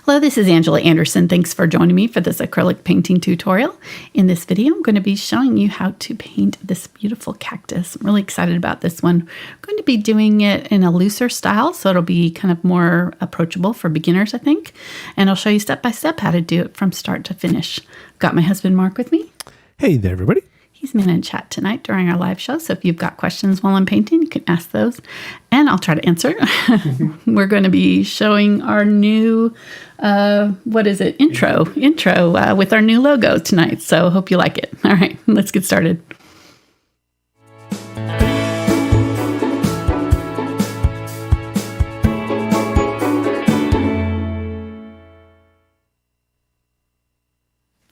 Hello, this is Angela Anderson. Thanks for joining me for this acrylic painting tutorial. In this video, I'm going to be showing you how to paint this beautiful cactus. I'm really excited about this one. I'm going to be doing it in a looser style, so it'll be kind of more approachable for beginners, I think. And I'll show you step by step how to do it from start to finish. Got my husband Mark with me. Hey there, everybody. He's been in chat tonight during our live show, so if you've got questions while I'm painting, you can ask those, and I'll try to answer. We're going to be showing our new, intro with our new logo tonight, so hope you like it. All right, let's get started.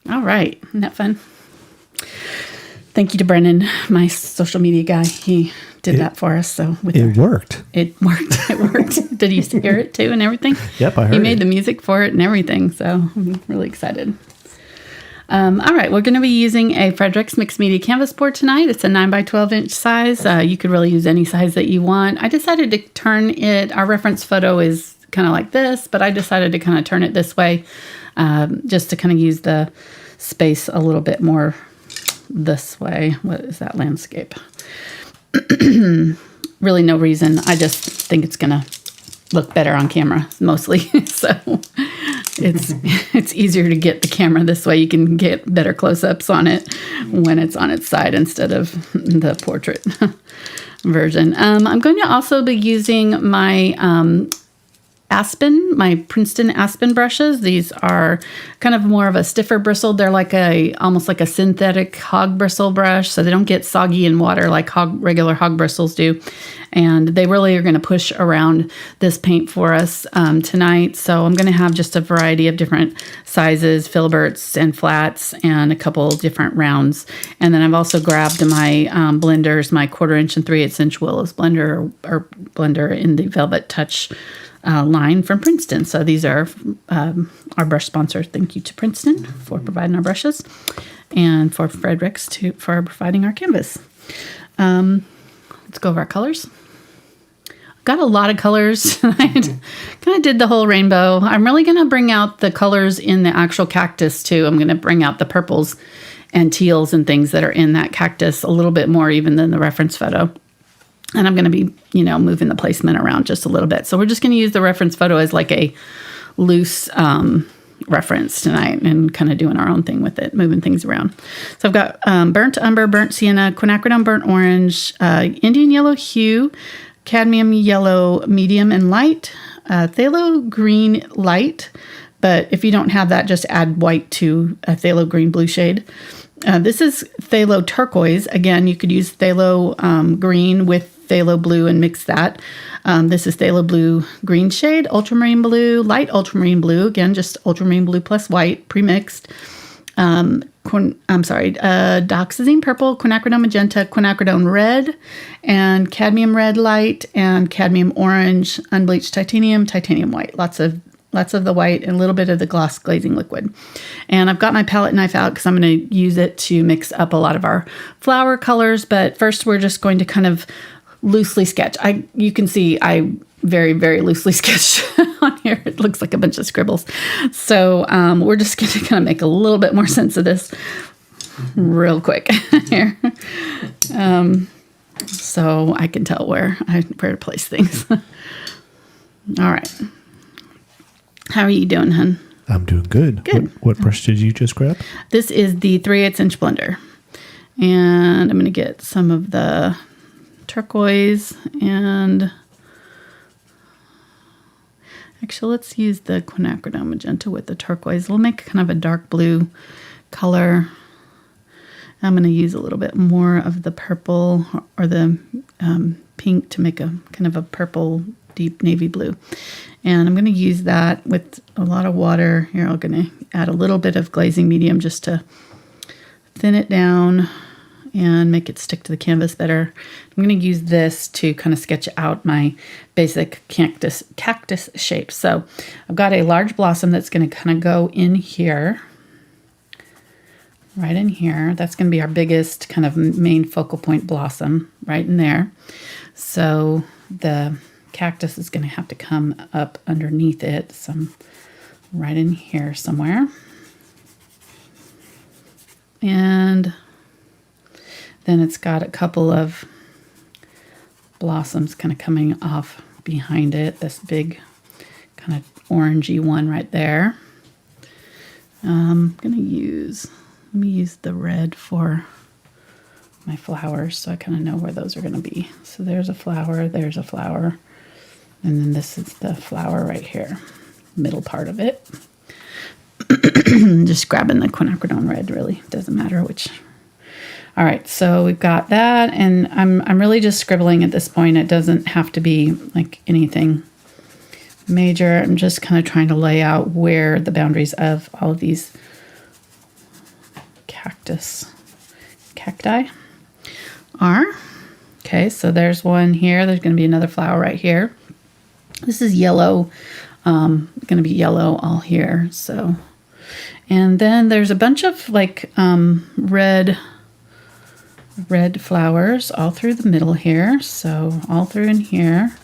All right, isn't that fun? Thank you to Brennan, my social media guy. He did that for us. So it worked. It worked. Did you hear it too and everything? Yep, I heard He made the music for it and everything. So I'm really excited. All right, we're going to be using a Fredrix mixed media canvas board tonight. It's a 9 by 12 inch size. You could really use any size that you want. I decided to turn it. Our reference photo is kind of like this, but I decided to kind of turn it this way just to kind of use the space a little bit more this way. What is that landscape? Really no reason. I just think it's gonna look better on camera mostly. So it's easier to get the camera this way. You can get better close-ups on it when it's on its side instead of the portrait version. I'm going to also be using my my Princeton aspen brushes. These are kind of more of a stiffer bristle. They're like almost like a synthetic hog bristle brush, so they don't get soggy in water like regular hog bristles do. And they really are going to push around this paint for us tonight. So I'm going to have just a variety of different sizes, filberts and flats, and a couple different rounds. And then I've also grabbed my blenders, my 1/4 inch and 3/8 inch Willows blender or blender in the Velvet Touch line from Princeton. So these are our brush sponsor. Thank you to Princeton for providing our brushes, and for Fredrix for providing our canvas. Let's go over our colors. Got a lot of colors tonight. Kind of did the whole rainbow. I'm really going to bring out the colors in the actual cactus too. I'm going to bring out the purples and teals and things that are in that cactus a little bit more even than the reference photo. And I'm going to be, moving the placement around just a little bit. So we're just going to use the reference photo as like a loose reference tonight and kind of doing our own thing with it, moving things around. So I've got burnt umber, burnt sienna, quinacridone burnt orange, Indian yellow hue, cadmium yellow medium and light, phthalo green light. But if you don't have that, just add white to a phthalo green blue shade. This is Phthalo Turquois. Again, you could use phthalo green with phthalo blue and mix that. This is phthalo blue green shade, ultramarine blue, light ultramarine blue. Again, just ultramarine blue plus white pre-mixed. Dioxazine Purple, Quinacridone Magenta, Quinacridone Red, and Cadmium Red Light, and Cadmium Orange, Unbleached Titanium, Titanium White. Lots of the white and a little bit of the gloss glazing liquid. And I've got my palette knife out because I'm going to use it to mix up a lot of our flower colors. But first we're just going to kind of loosely sketch. You can see I very, very loosely sketched on here. It looks like a bunch of scribbles. So we're just going to kind of make a little bit more sense of this real quick here. So I can tell where to place things. All right. How are you doing, hun? I'm doing good. Good. What brush did you just grab? This is the 3/8 inch blender. And I'm going to get some of the turquoise and actually let's use the Quinacridone Magenta with the turquoise. We'll make kind of a dark blue color. I'm going to use a little bit more of the purple or the pink to make a kind of a purple deep navy blue. And I'm going to use that with a lot of water. Here, I'm going to add a little bit of glazing medium just to thin it down and make it stick to the canvas better. I'm going to use this to kind of sketch out my basic cactus shape. So I've got a large blossom that's going to kind of go in here, right in here. That's going to be our biggest kind of main focal point blossom right in there. So the cactus is going to have to come up underneath it. So I'm right in here somewhere. And then it's got a couple of blossoms kind of coming off behind it. This big kind of orangey one right there. I'm going to let me use the red for my flowers so I kind of know where those are going to be. So there's a flower, and then this is the flower right here, middle part of it. Just grabbing the Quinacridone Red, really doesn't matter which. All right, so we've got that, and I'm really just scribbling at this point. It doesn't have to be like anything major. I'm just kind of trying to lay out where the boundaries of all of these cacti are. Okay, so there's one here. There's going to be another flower right here. This is yellow, going to be yellow all here. So, and then there's a bunch of like red flowers all through the middle here. So all through in here.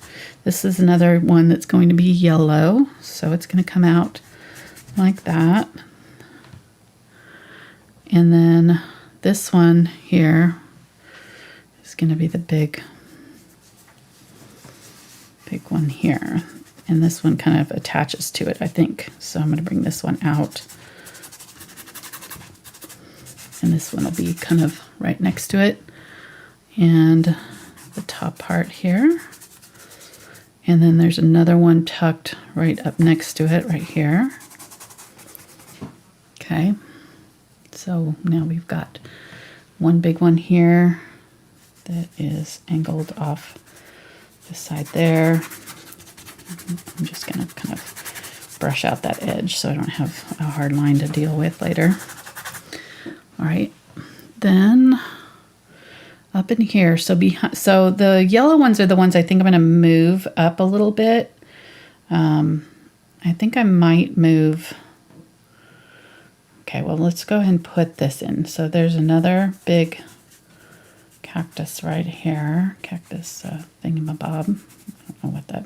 This is another one that's going to be yellow. So it's going to come out like that. And then this one here is going to be the big one here. And this one kind of attaches to it, I think. So I'm going to bring this one out. And this one will be kind of right next to it. And the top part here. And then there's another one tucked right up next to it, right here. Okay. So now we've got one big one here that is angled off the side there. I'm just going to kind of brush out that edge so I don't have a hard line to deal with later. All right. Then up in here, so the yellow ones are the ones I think I'm going to move up a little bit. I think I might move. Okay, well, let's go ahead and put this in. So there's another big cactus right here. Cactus thingamabob. I don't know what that.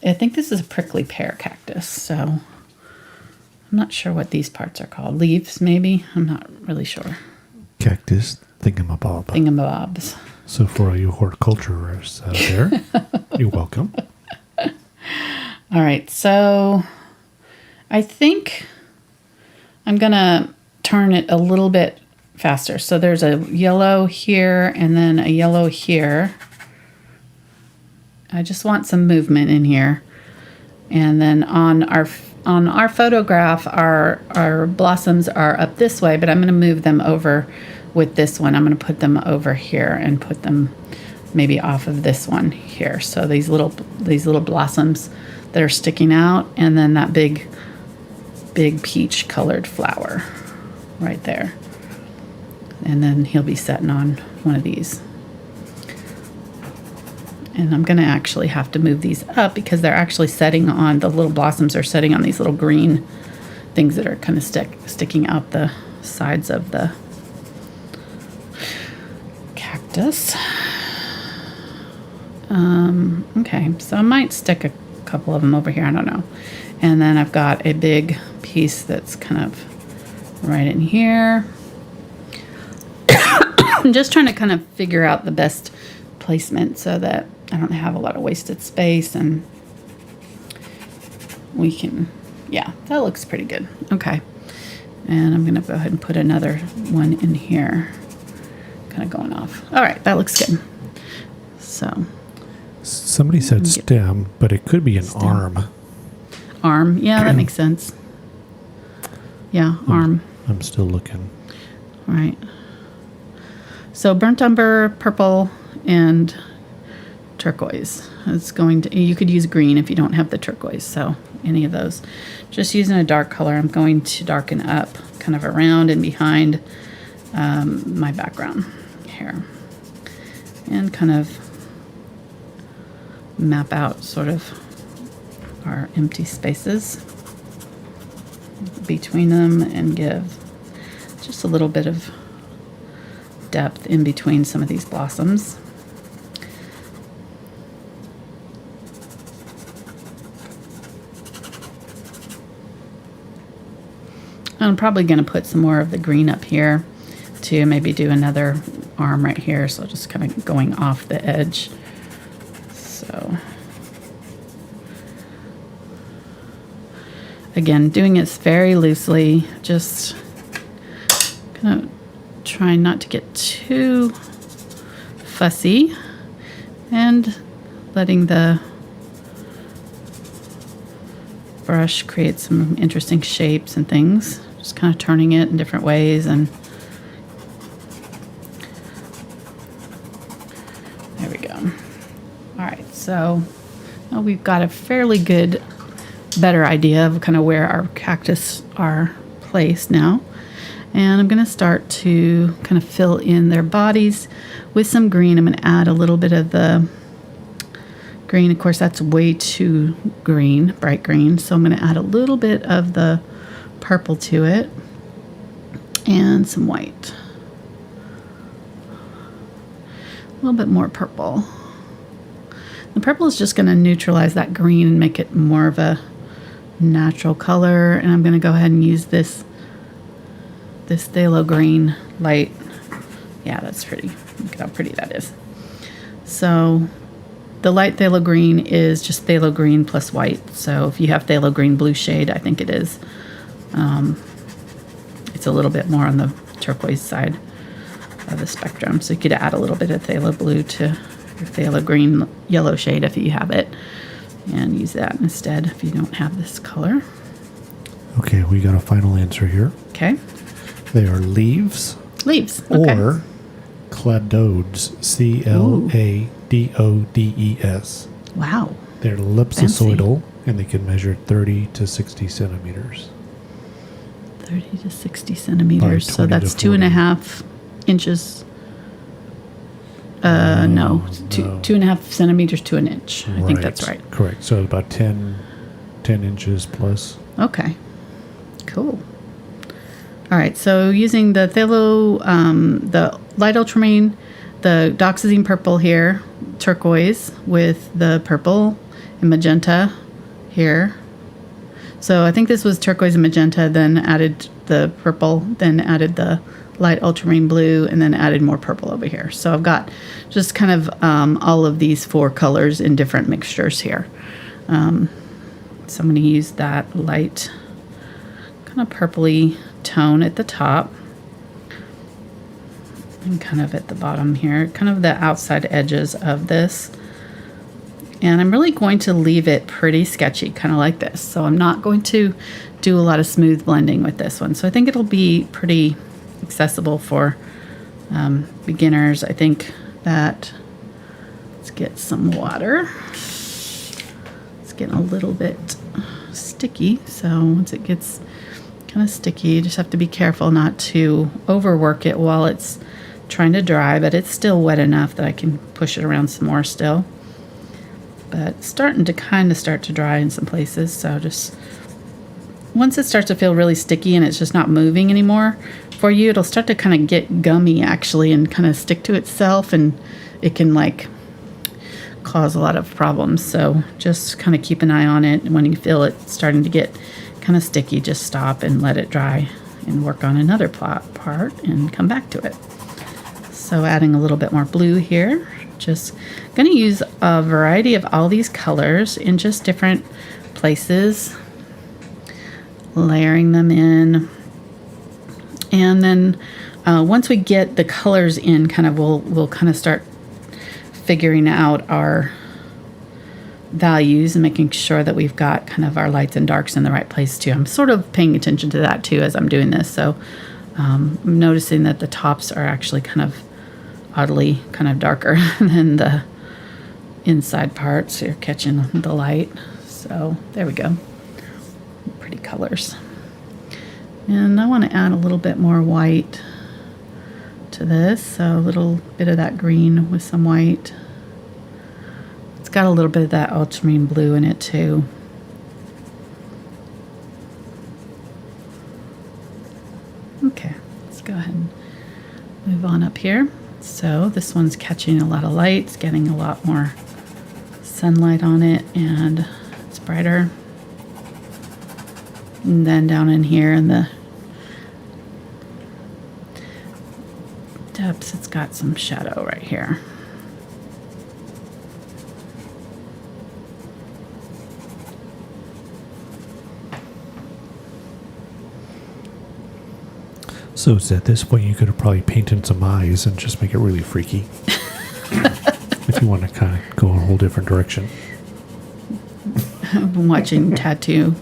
I think this is a prickly pear cactus. So I'm not sure what these parts are called. Leaves, maybe? I'm not really sure. Cactus thingamabob. Thingamabobs. So for all you horticulturists out there, you're welcome. All right, so I think I'm going to turn it a little bit faster. So there's a yellow here and then a yellow here. I just want some movement in here. And then on our photograph, our blossoms are up this way, but I'm going to move them over with this one. I'm going to put them over here and put them maybe off of this one here. So these little blossoms that are sticking out, and then that big peach colored flower right there. And then he'll be setting on one of these. And I'm going to actually have to move these up because they're actually setting on, the little blossoms are setting on these little green things that are kind of sticking out the sides of the cactus. Okay, so I might stick a couple of them over here, I don't know. And then I've got a big piece that's kind of right in here. I'm just trying to kind of figure out the best placement so that I don't have a lot of wasted space, and we can, yeah, that looks pretty good. Okay. And I'm going to go ahead and put another one in here, kind of going off. All right, that looks good. So somebody said stem, but it could be an arm. Arm, yeah, that makes sense. Yeah, arm. I'm still looking. All right. So burnt umber, purple, and turquoise. It's going to, you could use green if you don't have the turquoise, so any of those. Just using a dark color, I'm going to darken up kind of around and behind my background here. And kind of map out sort of our empty spaces between them and give just a little bit of depth in between some of these blossoms. I'm probably going to put some more of the green up here to maybe do another arm right here. So just kind of going off the edge. So again, doing it very loosely, just kind of trying not to get too fussy and letting the brush create some interesting shapes and things. Just kind of turning it in different ways, and there we go. All right, so now we've got a fairly good, better idea of kind of where our cactus are placed now. And I'm going to start to kind of fill in their bodies with some green. I'm going to add a little bit of the green. Of course, that's way too green, bright green. So I'm going to add a little bit of the purple to it and some white. A little bit more purple. The purple is just going to neutralize that green and make it more of a natural color. And I'm going to go ahead and use this phthalo green light. Yeah, that's pretty. Look at how pretty that is. So the light phthalo green is just phthalo green plus white. So if you have phthalo green blue shade, I think it is. It's a little bit more on the turquoise side of the spectrum. So you could add a little bit of phthalo blue to your phthalo green yellow shade if you have it, and use that instead if you don't have this color. Okay, we got a final answer here. Okay. They are leaves. Leaves. Okay. Or cladodes. CLADODES. Wow. They're ellipsoidal, and they can measure 30 to 60 centimeters. 30 to 60 centimeters. By So 20 that's to 40. 2.5 inches. No, 2.5 centimeters to an inch. I think that's right. Correct. So about 10 inches plus. Okay. Cool. All right. So using the phthalo, the light ultramarine, the Dioxazine Purple here, turquoise with the purple and magenta here. So I think this was turquoise and magenta, then added the purple, then added the light ultramarine blue, and then added more purple over here. So I've got just kind of all of these 4 colors in different mixtures here. So I'm going to use that light kind of purpley tone at the top and kind of at the bottom here, kind of the outside edges of this. And I'm really going to leave it pretty sketchy, kind of like this. So I'm not going to do a lot of smooth blending with this one. So I think it'll be pretty accessible for beginners. I think that, let's get some water. It's getting a little bit sticky. So once it gets kind of sticky, you just have to be careful not to overwork it while it's trying to dry, but it's still wet enough that I can push it around some more still. But it's starting to kind of start to dry in some places. So just once it starts to feel really sticky and it's just not moving anymore for you, it'll start to kind of get gummy actually and kind of stick to itself, and it can like cause a lot of problems. So just kind of keep an eye on it. And when you feel it starting to get kind of sticky, just stop and let it dry and work on another part and come back to it. So adding a little bit more blue here. Just going to use a variety of all these colors in just different places, layering them in. And then once we get the colors in, kind of we'll kind of start figuring out our values and making sure that we've got kind of our lights and darks in the right place too. I'm sort of paying attention to that too as I'm doing this. So I'm noticing that the tops are actually kind of oddly kind of darker than the inside parts. So you're catching the light. So there we go. Pretty colors. And I want to add a little bit more white to this. So a little bit of that green with some white. It's got a little bit of that ultramarine blue in it too. Okay, let's go ahead and move on up here. So this one's catching a lot of light. It's getting a lot more sunlight on it, and it's brighter. And then down in here in the Oops, it's got some shadow right here. So it's at this point you could have probably painted some eyes and just make it really freaky. If you want to kind of go a whole different direction. I've been watching Tattoo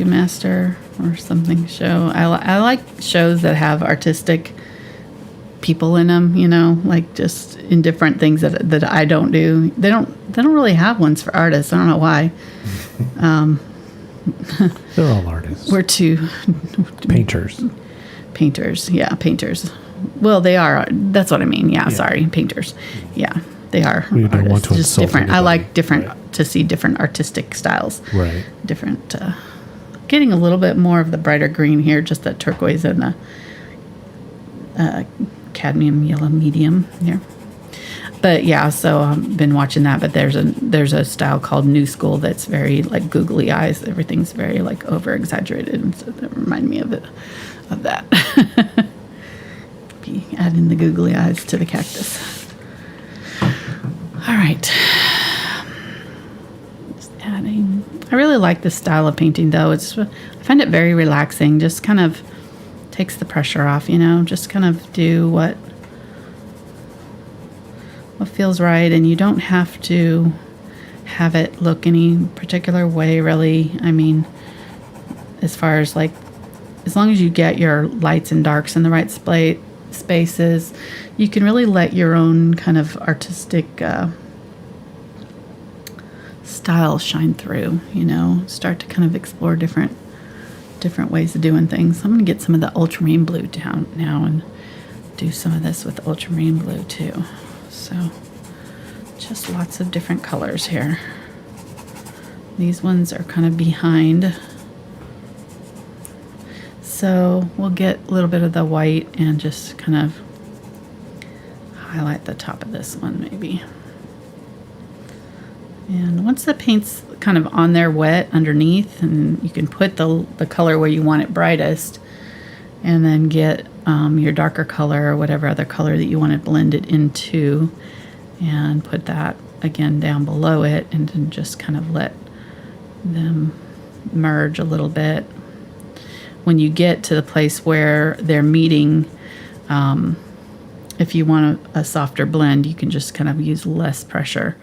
Master or something show. I like shows that have artistic people in them, you know, like just in different things that I don't do. They don't really have ones for artists. I don't know why. They're all artists. We're too Painters. Painters, yeah, painters. Well, they are. That's what I mean. Yeah, sorry, painters. Yeah, they are. We don't want to just insult different. anybody. I like different Right. to see different artistic styles. Right. Different. Getting a little bit more of the brighter green here, just that turquoise and the cadmium yellow medium here. But yeah, so I've been watching that. But there's a style called New School that's very like googly eyes. Everything's very like over exaggerated, and so that remind me of that. Be adding the googly eyes to the cactus. All right. Just adding. I really like this style of painting, though. I find it very relaxing. Just kind of takes the pressure off, you know. Just kind of do what feels right, and you don't have to have it look any particular way, really. I mean, as far as like, as long as you get your lights and darks in the right spaces, you can really let your own kind of artistic style shine through, you know, start to kind of explore different ways of doing things. I'm going to get some of the ultramarine blue down now and do some of this with ultramarine blue too. So just lots of different colors here. These ones are kind of behind. So we'll get a little bit of the white and just kind of highlight the top of this one maybe. And once the paint's kind of on there wet underneath, and you can put the color where you want it brightest, and then get your darker color or whatever other color that you want to blend it into, and put that again down below it, and then just kind of let them merge a little bit. When you get to the place where they're meeting, if you want a softer blend, you can just kind of use less pressure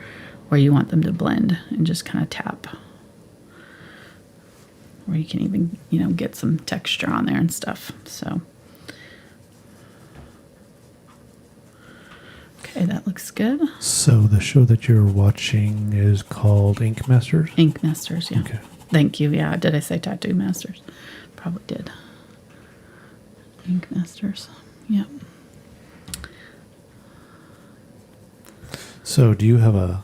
where you want them to blend and just kind of tap. Or you can even, you know, get some texture on there and stuff. So, okay, that looks good. So the show that you're watching is called Ink Masters? Ink Masters, yeah. Okay. Thank you. Yeah, did I say Tattoo Masters? Probably did. Ink Masters. Yep. So do you have a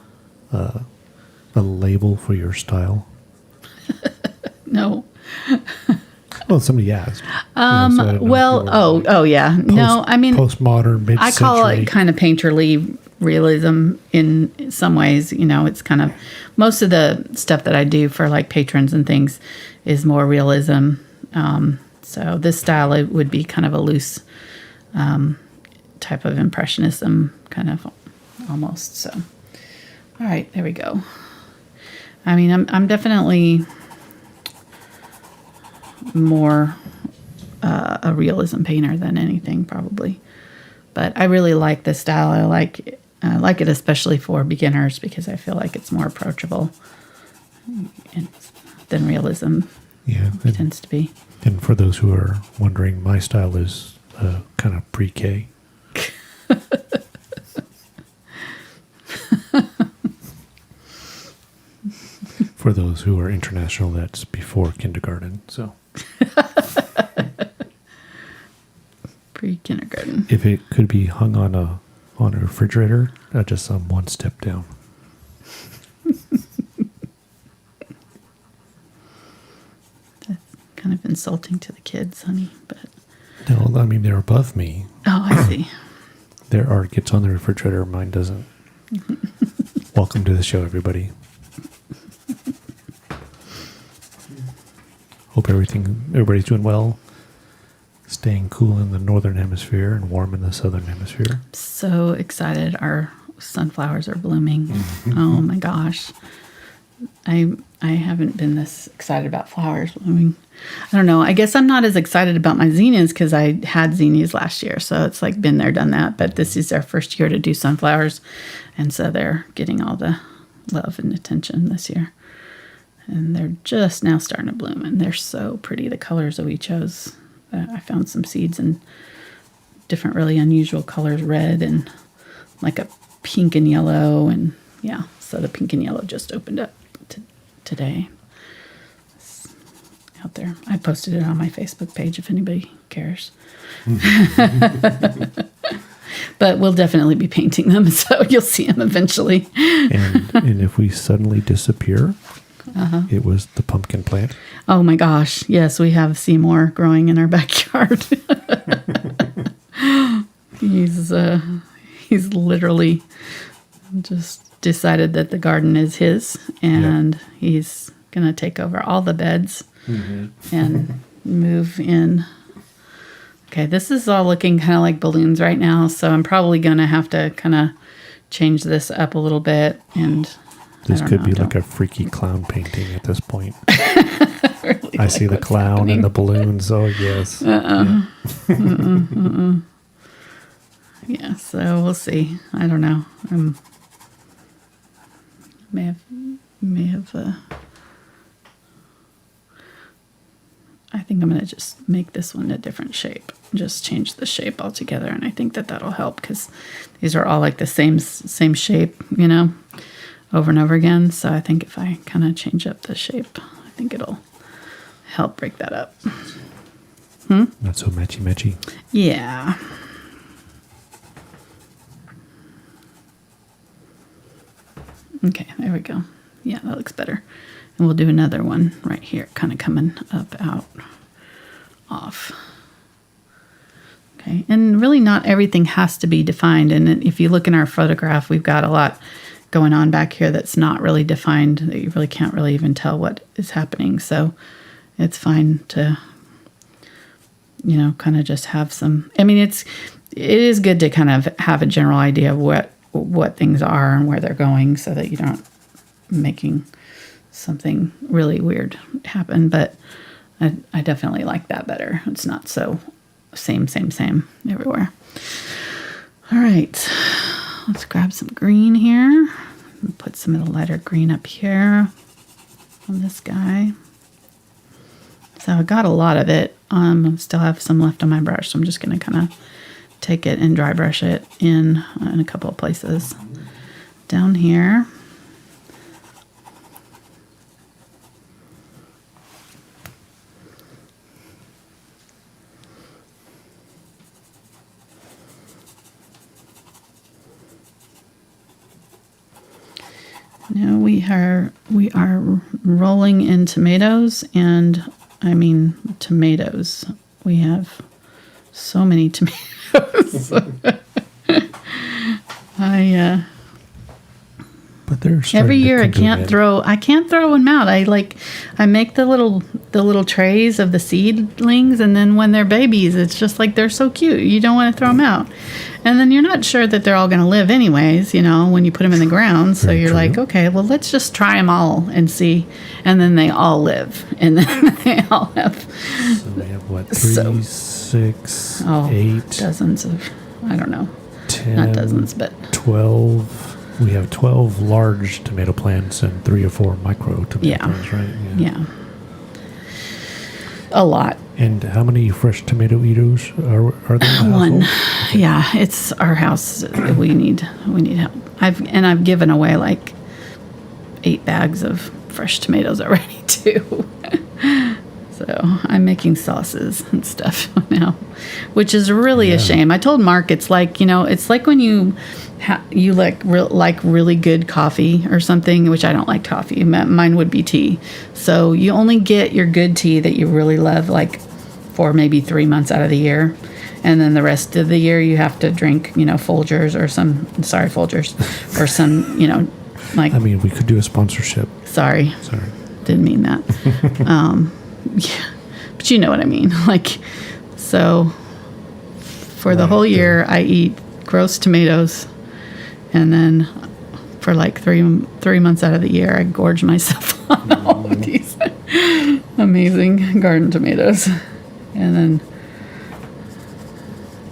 label for your style? No. Well, somebody asked. Yeah. No, I mean, postmodern, mid-century. I call it kind of painterly realism in some ways. You know, it's kind of, most of the stuff that I do for like patrons and things is more realism. So this style, it would be kind of a loose type of impressionism, kind of almost. So, all right, there we go. I mean, I'm definitely more a realism painter than anything, probably. But I really like this style. I like it especially for beginners because I feel like it's more approachable than realism tends to be. And for those who are wondering, my style is kind of pre-K. For those who are international, that's before kindergarten. So, pre-kindergarten. If it could be hung on a refrigerator, just one step down. That's kind of insulting to the kids, honey. But No, I mean they're above me. oh, I see. Their art gets on the refrigerator, mine doesn't. Welcome to the show, everybody. Hope everybody's doing well. Staying cool in the northern hemisphere and warm in the southern hemisphere. So excited our sunflowers are blooming. Oh my gosh. I haven't been this excited about flowers blooming. I don't know. I guess I'm not as excited about my zinnias because I had zinnias last year. So it's like been there, done that. But this is their first year to do sunflowers. And so they're getting all the love and attention this year. And they're just now starting to bloom. And they're so pretty. The colors that we chose. I found some seeds in different really unusual colors. Red and like a pink and yellow. And yeah, so the pink and yellow just opened up today. It's out there. I posted it on my Facebook page if anybody cares. But we'll definitely be painting them, so you'll see them eventually. And if we suddenly disappear, it was the pumpkin plant. Oh my gosh. Yes, we have Seymour growing in our backyard. He's literally just decided that the garden is his, and he's going to take over all the beds and move in. Okay, this is all looking kind of like balloons right now, so I'm probably going to have to kind of change this up a little bit. And this could be like a freaky clown painting at this point. Really I see the clown happening. and the balloons. Oh, yes. Yeah, so we'll see. I don't know. May have. I think I'm going to just make this one a different shape. Just change the shape altogether, and I think that'll help because these are all like the same shape, over and over again. So I think if I kind of change up the shape, I think it'll help break that up. Not so matchy-matchy. Yeah. Okay, there we go. Yeah, that looks better. And we'll do another one right here, kind of coming up, out, off. Okay, and really not everything has to be defined. And if you look in our photograph, we've got a lot going on back here that's not really defined, that you really can't really even tell what is happening. So it's fine to, kind of just have some, it is good to kind of have a general idea of what things are and where they're going so that you don't making something really weird happen. But I definitely like that better. It's not so same everywhere. All right, let's grab some green here and put some of the lighter green up here on this guy. So I got a lot of it. Still have some left on my brush, so I'm just going to kind of take it and dry brush it in a couple of places. Down here. Now we are rolling in tomatoes, and tomatoes. We have so many tomatoes. But they're every year I can't throw them out. I make the little trays of the seedlings, and then when they're babies, it's just like they're so cute. You don't want to throw them out. And then you're not sure that they're all going to live anyways, when you put them in the ground. So you're like, okay, well, let's just try them all and see. And then they all live. And then they all have. So we have what, 3, 6, 8. Dozens of, I don't know. 10. Not dozens, but 12. We have 12 large tomato plants and 3 or 4 micro tomato plants, right? Yeah. A lot. And how many fresh tomato eaters are there? One. Okay. Yeah, it's our house. We need help. I've given away like 8 bags of fresh tomatoes already too. So I'm making sauces and stuff now, which is really a shame. I told Mark it's like when you like really good coffee or something, which I don't like coffee. Mine would be tea. So you only get your good tea that you really love like for maybe 3 months out of the year. And then the rest of the year you have to drink, Folgers or Folgers or some, like. We could do a sponsorship. Sorry. Didn't mean that. Yeah, but you know what I mean. Like So for the whole year, I eat gross tomatoes, and then for like three months out of the year, I gorge myself on all of these amazing garden tomatoes, and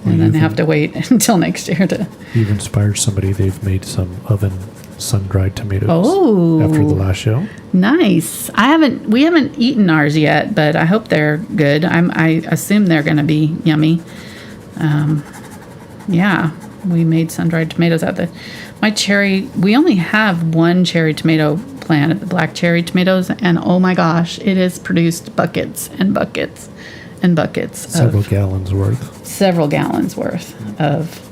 then have to wait until next year to. You've inspired somebody. They've made some oven sun-dried tomatoes Oh, after the last show. Nice. We haven't eaten ours yet, but I hope they're good. I assume they're going to be yummy. Yeah, we made sun-dried tomatoes out there. My cherry, we only have one cherry tomato plant, the black cherry tomatoes, and oh my gosh, it has produced buckets and buckets and buckets. Several gallons worth. Several gallons worth of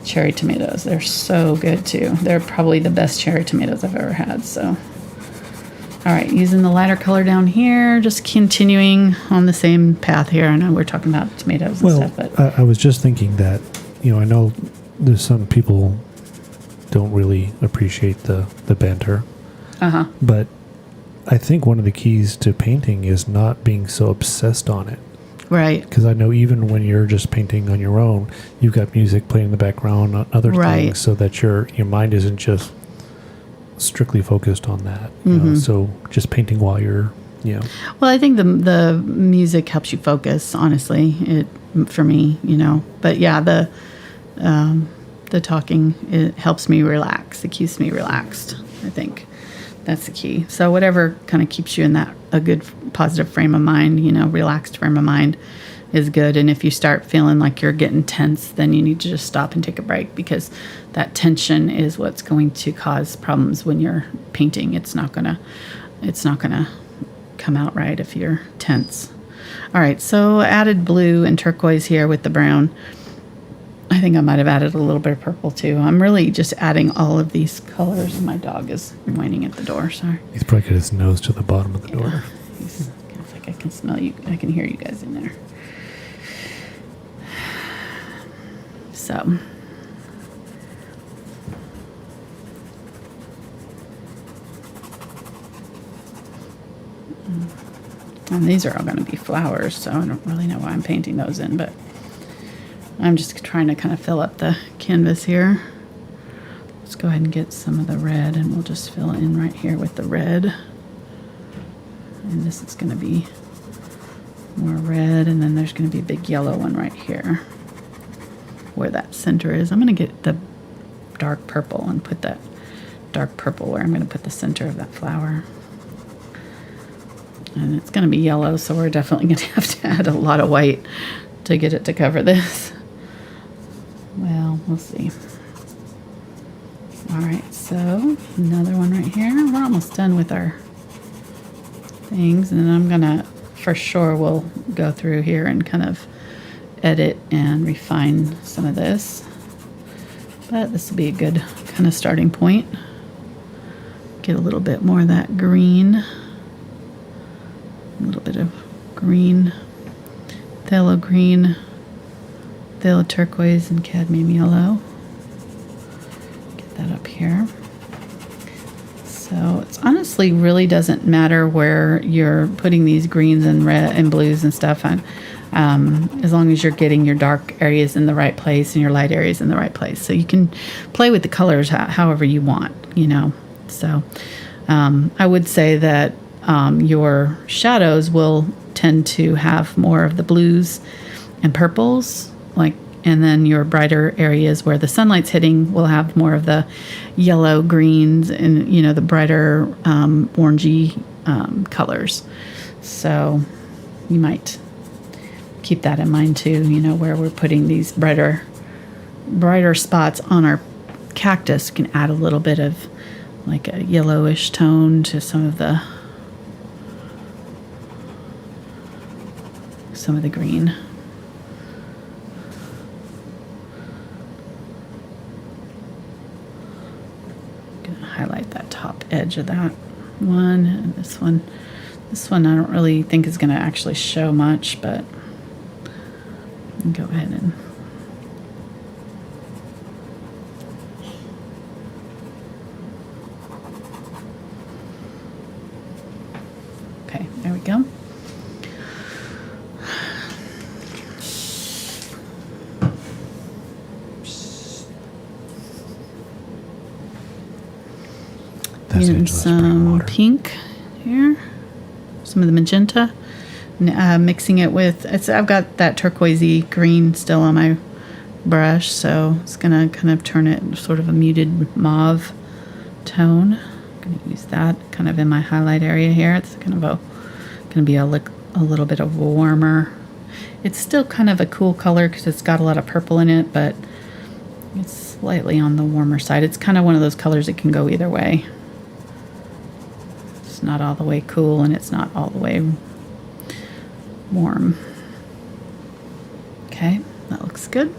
cherry tomatoes. They're so good too. They're probably the best cherry tomatoes I've ever had. So, all right, using the lighter color down here, just continuing on the same path here. I know we're talking about tomatoes and stuff, but I was just thinking that, I know there's some people don't really appreciate the banter. But I think one of the keys to painting is not being so obsessed on it. Right. Because I know even when you're just painting on your own, you've got music playing in the background, other things, so that your mind isn't just strictly focused on that. You know? So just painting while you're, Well, I think the music helps you focus, honestly, for me, But yeah, the talking, it helps me relax. It keeps me relaxed, I think. That's the key. So whatever kind of keeps you in a good positive frame of mind, relaxed frame of mind is good. And if you start feeling like you're getting tense, then you need to just stop and take a break, because that tension is what's going to cause problems when you're painting. It's not gonna come out right if you're tense. All right, so added blue and turquoise here with the brown. I think I might have added a little bit of purple too. I'm really just adding all of these colors. My dog is whining at the door. Sorry. He's probably got his nose to the bottom of the door. It's like I can smell you. I can hear you guys in there. So. And these are all going to be flowers, so I don't really know why I'm painting those in, but I'm just trying to kind of fill up the canvas here. Let's go ahead and get some of the red, and we'll just fill in right here with the red. And this is going to be more red, and then there's going to be a big yellow one right here where that center is. I'm going to get the dark purple and put that dark purple where I'm going to put the center of that flower. And it's going to be yellow, so we're definitely going to have to add a lot of white to get it to cover this. Well, we'll see. All right, so another one right here. We're almost done with our things, and then I'm gonna, for sure, we'll go through here and kind of edit and refine some of this. But this will be a good kind of starting point. Get a little bit more of that green. A little bit of green, phthalo green, phthalo turquoise, and cadmium yellow. Get that up here. So it's honestly really doesn't matter where you're putting these greens and red and blues and stuff on, as long as you're getting your dark areas in the right place and your light areas in the right place. So you can play with the colors however you want, So I would say that your shadows will tend to have more of the blues and purples, and then your brighter areas where the sunlight's hitting will have more of the yellow, greens, and the brighter orangey colors. So you might keep that in mind too. Where we're putting these brighter spots on our cactus can add a little bit of like a yellowish tone to some of the green. Gonna highlight that top edge of that one, and this one I don't really think is gonna actually show much, but go ahead and okay, there we go. That's and some pink here, some of the magenta. Mixing it with, I've got that turquoisey green still on my brush, so it's gonna kind of turn it sort of a muted mauve tone. I'm gonna use that kind of in my highlight area here. It's kind of gonna be a little bit of a warmer. It's still kind of a cool color because it's got a lot of purple in it, but it's slightly on the warmer side. It's kind of one of those colors that can go either way. It's not all the way cool and it's not all the way warm. Okay, that looks good.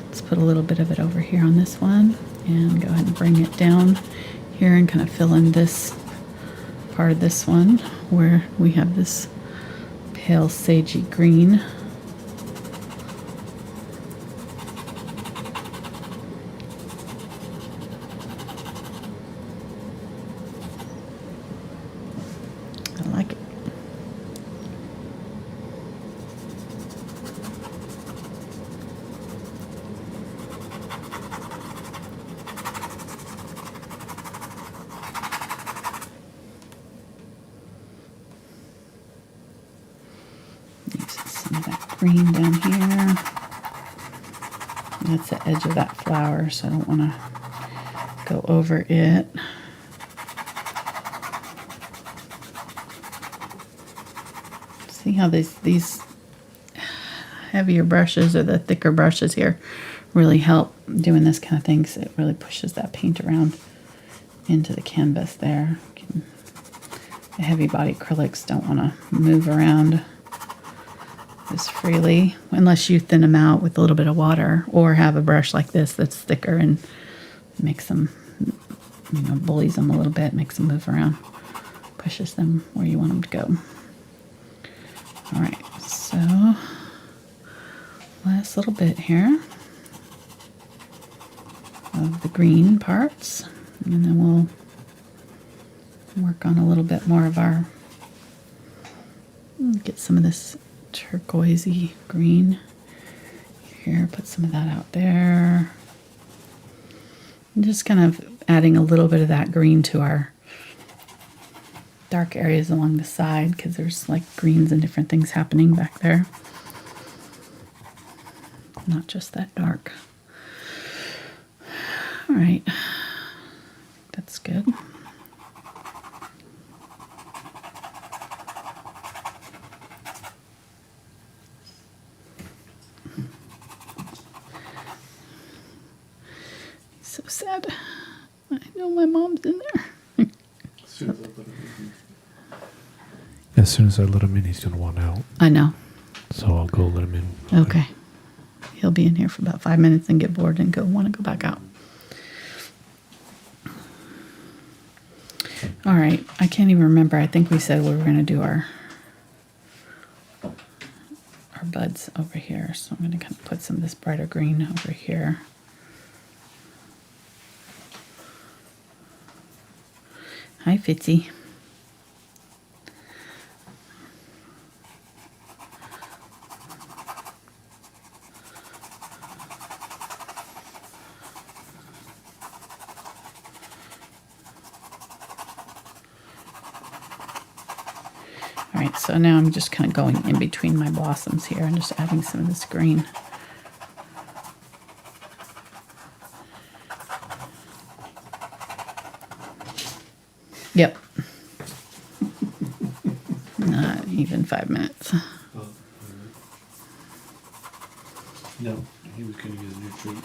Let's put a little bit of it over here on this one and go ahead and bring it down here and kind of fill in this part of this one where we have this pale sagey green. I like it. Some of that green down here. That's the edge of that flower, so I don't want to go over it. See how these heavier brushes or the thicker brushes here really help doing this kind of thing, because it really pushes that paint around into the canvas there. The heavy body acrylics don't want to move around as freely unless you thin them out with a little bit of water, or have a brush like this that's thicker and makes them, bullies them a little bit, makes them move around, pushes them where you want them to go. All right, so last little bit here of the green parts, and then we'll work on a little bit more of our, get some of this turquoisey green here, put some of that out there. And just kind of adding a little bit of that green to our dark areas along the side, because there's like greens and different things happening back there. Not just that dark. All right, that's good. So sad. I know my mom's in there. As soon as I let him in, he's going to want out. I know. So I'll go let him in. Okay. He'll be in here for about 5 minutes and get bored and want to go back out. All right. I can't even remember. I think we said we were going to do our buds over here. So I'm going to kind of put some of this brighter green over here. Hi, Fitzy. All right, so now I'm just kind of going in between my blossoms here and just adding some of this green. Yep. Not even 5 minutes. No, he was going to get a new treat.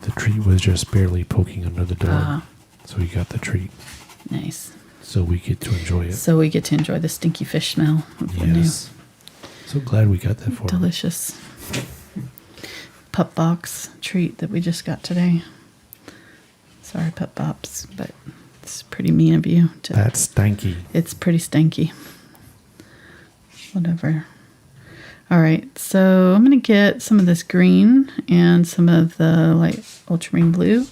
The treat was just barely poking under the door. So he got the treat. Nice. So we get to enjoy it. So we get to enjoy the stinky fish smell of the new. So glad we got that for him. Delicious pup box treat that we just got today. Sorry, Pup Pops, but it's pretty mean of you to... That's stanky. It's pretty stanky. Whatever. All right, so I'm going to get some of this green and some of the light ultramarine blue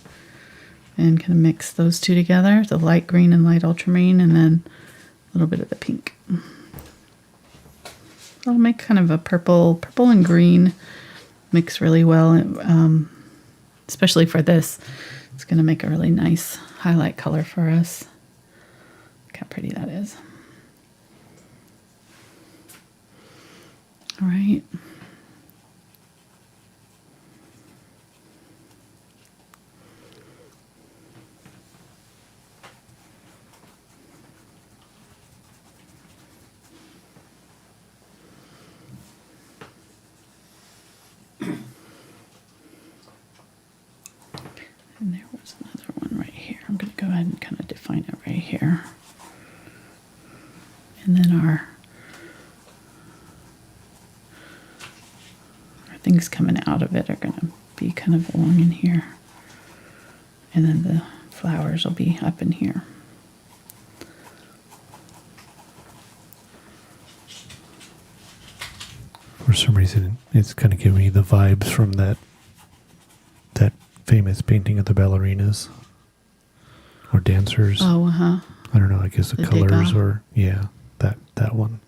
and kind of mix those two together, the light green and light ultramarine, and then a little bit of the pink. I'll make kind of a purple and green mix really well, especially for this. It's going to make a really nice highlight color for us. Look how pretty that is. All right. And there was another one right here. I'm going to go ahead and kind of define it right here. And then our things coming out of it are going to be kind of along in here. And then the flowers will be up in here. For some reason, it's kind of giving me the vibes from that famous painting of the ballerinas or dancers. Oh, I don't know. I guess the colors or yeah, that one.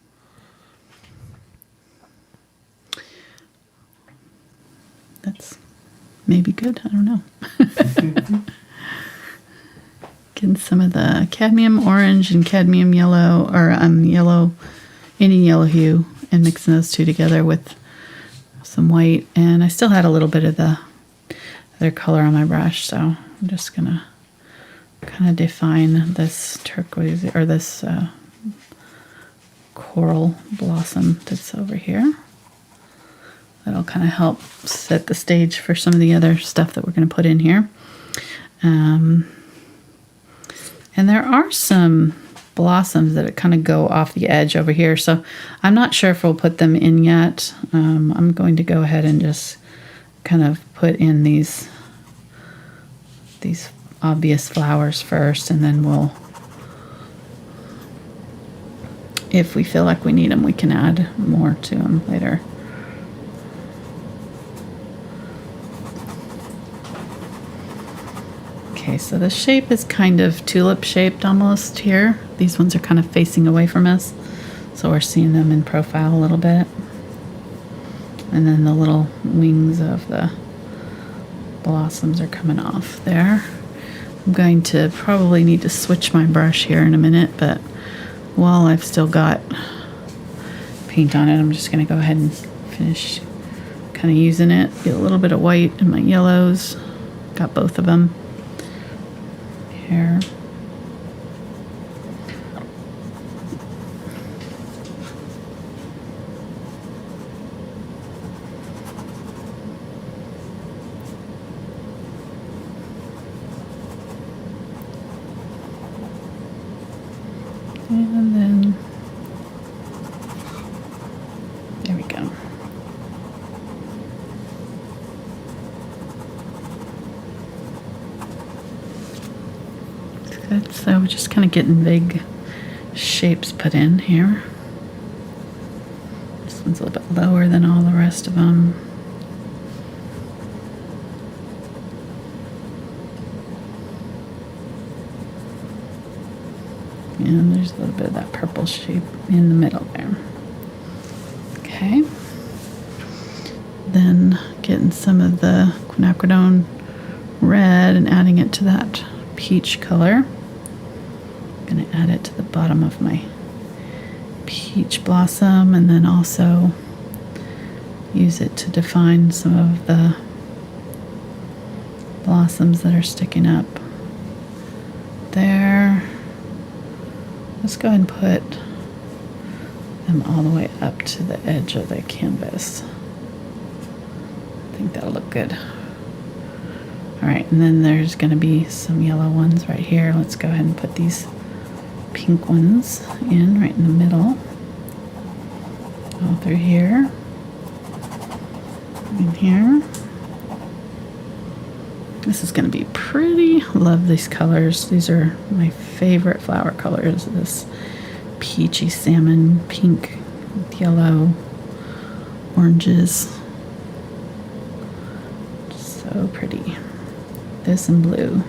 That's maybe good. I don't know. Getting some of the cadmium orange and cadmium yellow, or any yellow hue, and mixing those two together with some white. And I still had a little bit of the other color on my brush, so I'm just gonna kind of define this turquoise or this coral blossom that's over here. That'll kind of help set the stage for some of the other stuff that we're going to put in here. And there are some blossoms that kind of go off the edge over here, so I'm not sure if we'll put them in yet. I'm going to go ahead and just kind of put in these obvious flowers first, and then we'll, if we feel like we need them, we can add more to them later. Okay, so the shape is kind of tulip shaped almost here. These ones are kind of facing away from us, so we're seeing them in profile a little bit. And then the little wings of the blossoms are coming off there. I'm going to probably need to switch my brush here in a minute, but while I've still got paint on it, I'm just going to go ahead and finish kind of using it. Get a little bit of white in my yellows. Got both of them here. And then, there we go. Good, so we're just kind of getting big shapes put in here. This one's a little bit lower than all the rest of them. And there's a little bit of that purple shape in the middle there. Okay. Then getting some of the Quinacridone Red and adding it to that peach color. I'm going to add it to the bottom of my peach blossom, and then also use it to define some of the blossoms that are sticking up there. Let's go ahead and put them all the way up to the edge of the canvas. I think that'll look good. All right, and then there's going to be some yellow ones right here. Let's go ahead and put these pink ones in right in the middle. All through here. In here. This is going to be pretty. Love these colors. These are my favorite flower colors. This peachy salmon, pink, yellow, oranges. So pretty. This and blue.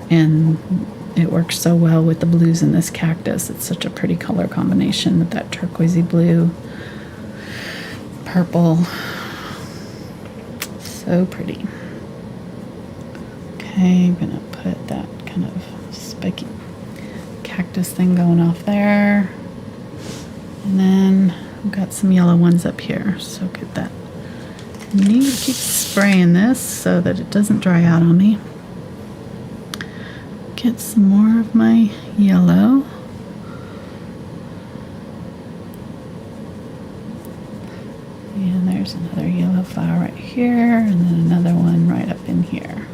And it works so well with the blues in this cactus. It's such a pretty color combination with that turquoisey blue, purple. So pretty. Okay, I'm gonna put that kind of spiky cactus thing going off there. And then I've got some yellow ones up here, so get that. I need to keep spraying this so that it doesn't dry out on me. Get some more of my yellow. And there's another yellow flower right here, and then another one right up in here.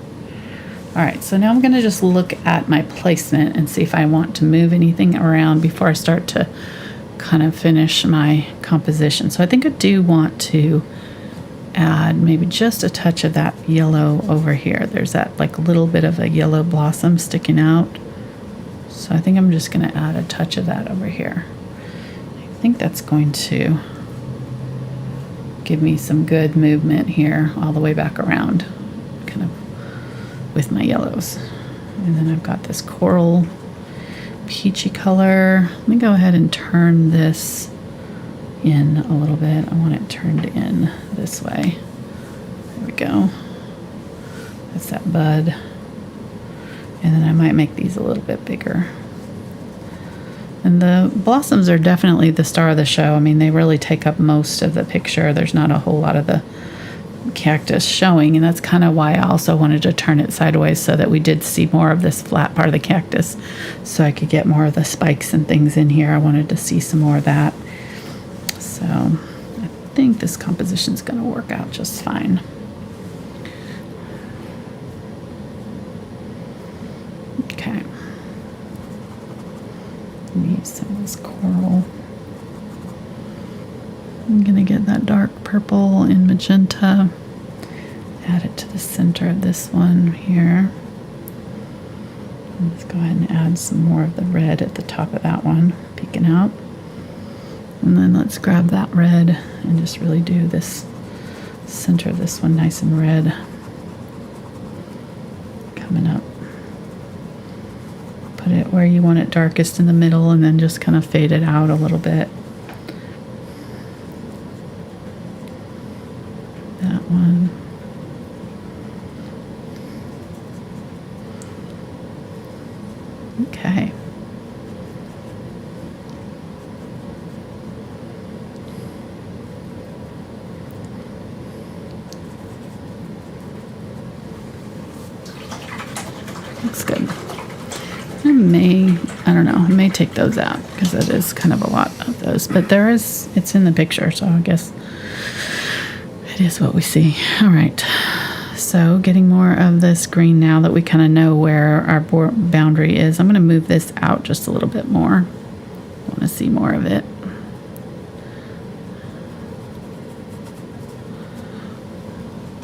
All right, so now I'm gonna just look at my placement and see if I want to move anything around before I start to kind of finish my composition. So I think I do want to add maybe just a touch of that yellow over here. There's that like little bit of a yellow blossom sticking out. So I think I'm just gonna add a touch of that over here. I think that's going to give me some good movement here all the way back around, kind of with my yellows. And then I've got this coral peachy color. Let me go ahead and turn this in a little bit. I want it turned in this way. There we go. That's that bud. And then I might make these a little bit bigger. And the blossoms are definitely the star of the show. I mean, they really take up most of the picture. There's not a whole lot of the cactus showing, and that's kind of why I also wanted to turn it sideways so that we did see more of this flat part of the cactus, so I could get more of the spikes and things in here. I wanted to see some more of that. So I think this composition is going to work out just fine. Okay. Use some of this coral. I'm going to get that dark purple and magenta, add it to the center of this one here. Let's go ahead and add some more of the red at the top of that one, peeking out. And then let's grab that red and just really do this center of this one nice and red. Coming up. Put it where you want it darkest in the middle, and then just kind of fade it out a little bit. That one. Okay. Looks good. I don't know, I may take those out because it is kind of a lot of those, but it's in the picture, so I guess it is what we see. All right, so getting more of this green now that we kind of know where our boundary is. I'm going to move this out just a little bit more. I want to see more of it.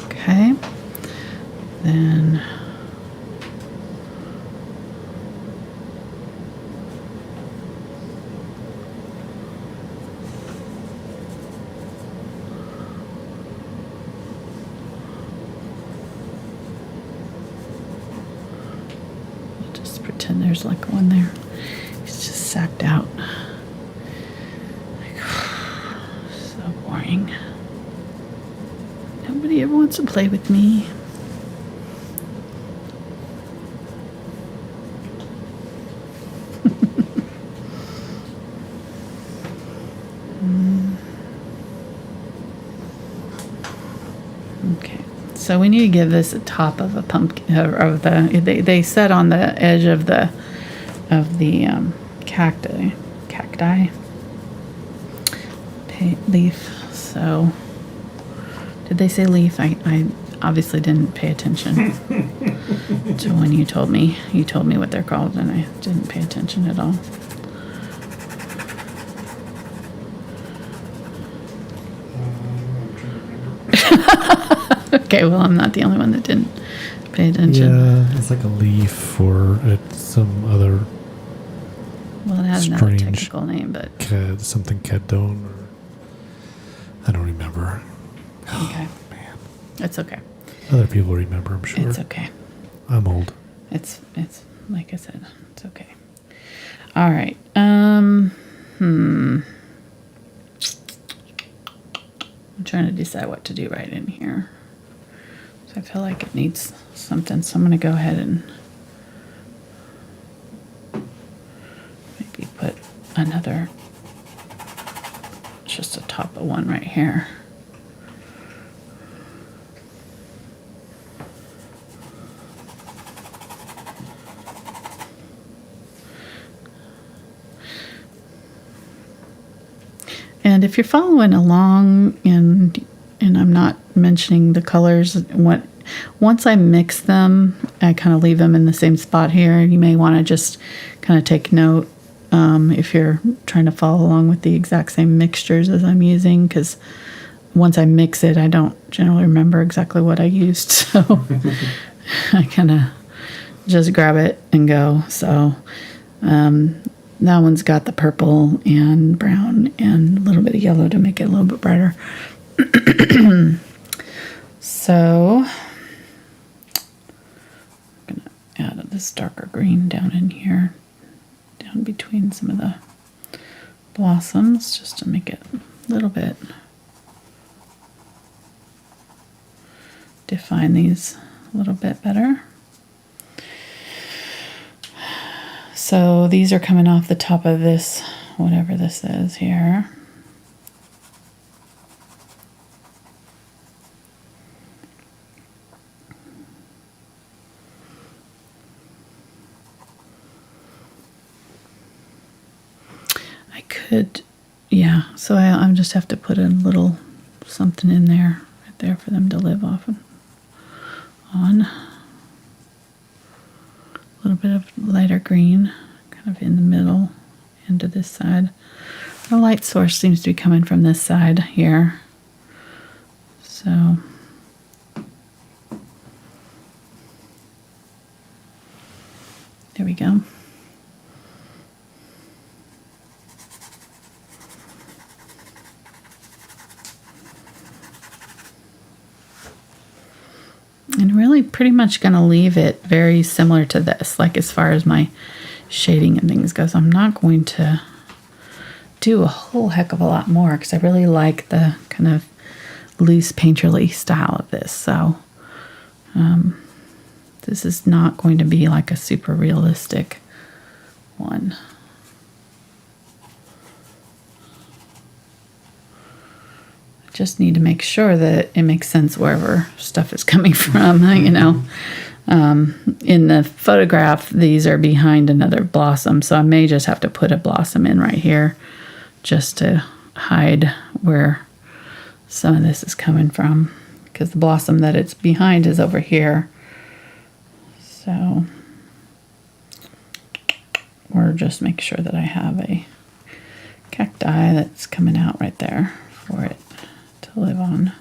Okay, then pretend there's like one there. It's just sacked out. Like, so boring. Nobody ever wants to play with me. Okay. So we need to give this a top of a pumpkin, of the. They set on the edge of the cacti leaf. So did they say leaf? I obviously didn't pay attention to when you told me. You told me what they're called, and I didn't pay attention at all. Okay, well, I'm not the only one that didn't pay attention. Yeah, it's like a leaf or it's some other. Well, it has another technical name, but something cadone, or I don't remember. Okay, oh, man, it's okay. Other people remember, I'm sure. It's okay. I'm old. It's like I said, it's okay. All right. I'm trying to decide what to do right in here. I feel like it needs something, so I'm going to go ahead and maybe put another, just a top of one right here. And if you're following along, and I'm not mentioning the colors, once I mix them, I kind of leave them in the same spot here. You may want to just kind of take note if you're trying to follow along with the exact same mixtures as I'm using, because once I mix it, I don't generally remember exactly what I used. So I kind of just grab it and go. So that one's got the purple and brown and a little bit of yellow to make it a little bit brighter. So I'm going to add this darker green down in here, down between some of the blossoms, just to make it a little bit, define these a little bit better. So these are coming off the top of this, whatever this is here. I could, yeah, so I just have to put a little something in there, right there, for them to live off on. A little bit of lighter green, kind of in the middle, into this side. The light source seems to be coming from this side here. So there we go. And really pretty much going to leave it very similar to this, like as far as my shading and things goes. I'm not going to do a whole heck of a lot more because I really like the kind of loose painterly style of this. So this is not going to be like a super realistic one. Just need to make sure that it makes sense wherever stuff is coming from, you know. In the photograph, these are behind another blossom, so I may just have to put a blossom in right here just to hide where some of this is coming from, because the blossom that it's behind is over here. So, or just make sure that I have a cacti that's coming out right there for it to live on.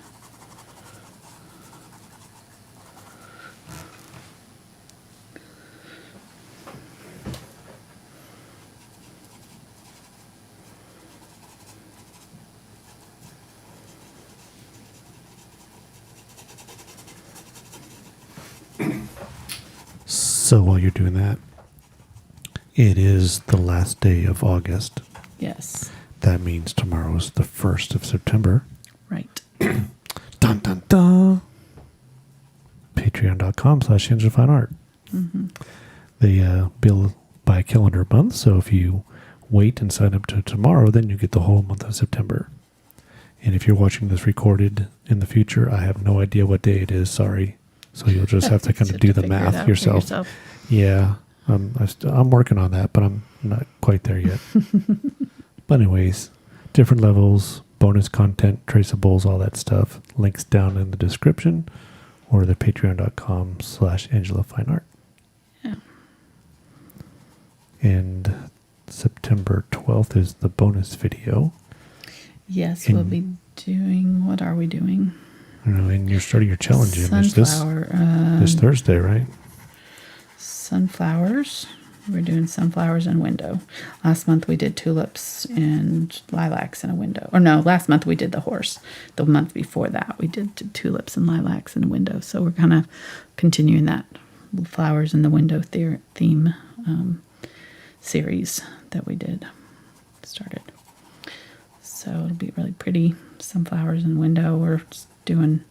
So while you're doing that, it is the last day of August. Yes. That means tomorrow is the 1st of September. Right. Dun, dun, dun. Patreon.com/HingeOfFineArt. Mm-hmm. They bill by calendar month, so if you wait and sign up to tomorrow, then you get the whole month of September. And if you're watching this recorded in the future, I have no idea what day it is, sorry. So you'll just have to kind of do the math yourself. Yeah, I'm working on that, but I'm not quite there yet. But anyways, different levels, bonus content, traceables, all that stuff. Links down in the description or the patreon.com/AngelaFineArt. Yeah. And September 12th is the bonus video. Yes, we'll be doing, what are we doing? I don't know, and you're starting your challenge in Sunflower. this Thursday, right? Sunflowers. We're doing sunflowers in a window. Last month we did tulips and lilacs in a window. Or no, last month we did the horse. The month before that we did tulips and lilacs in a window. So we're kind of continuing that flowers in the window theme series that we started. So it'll be really pretty. Sunflowers in window. We're doing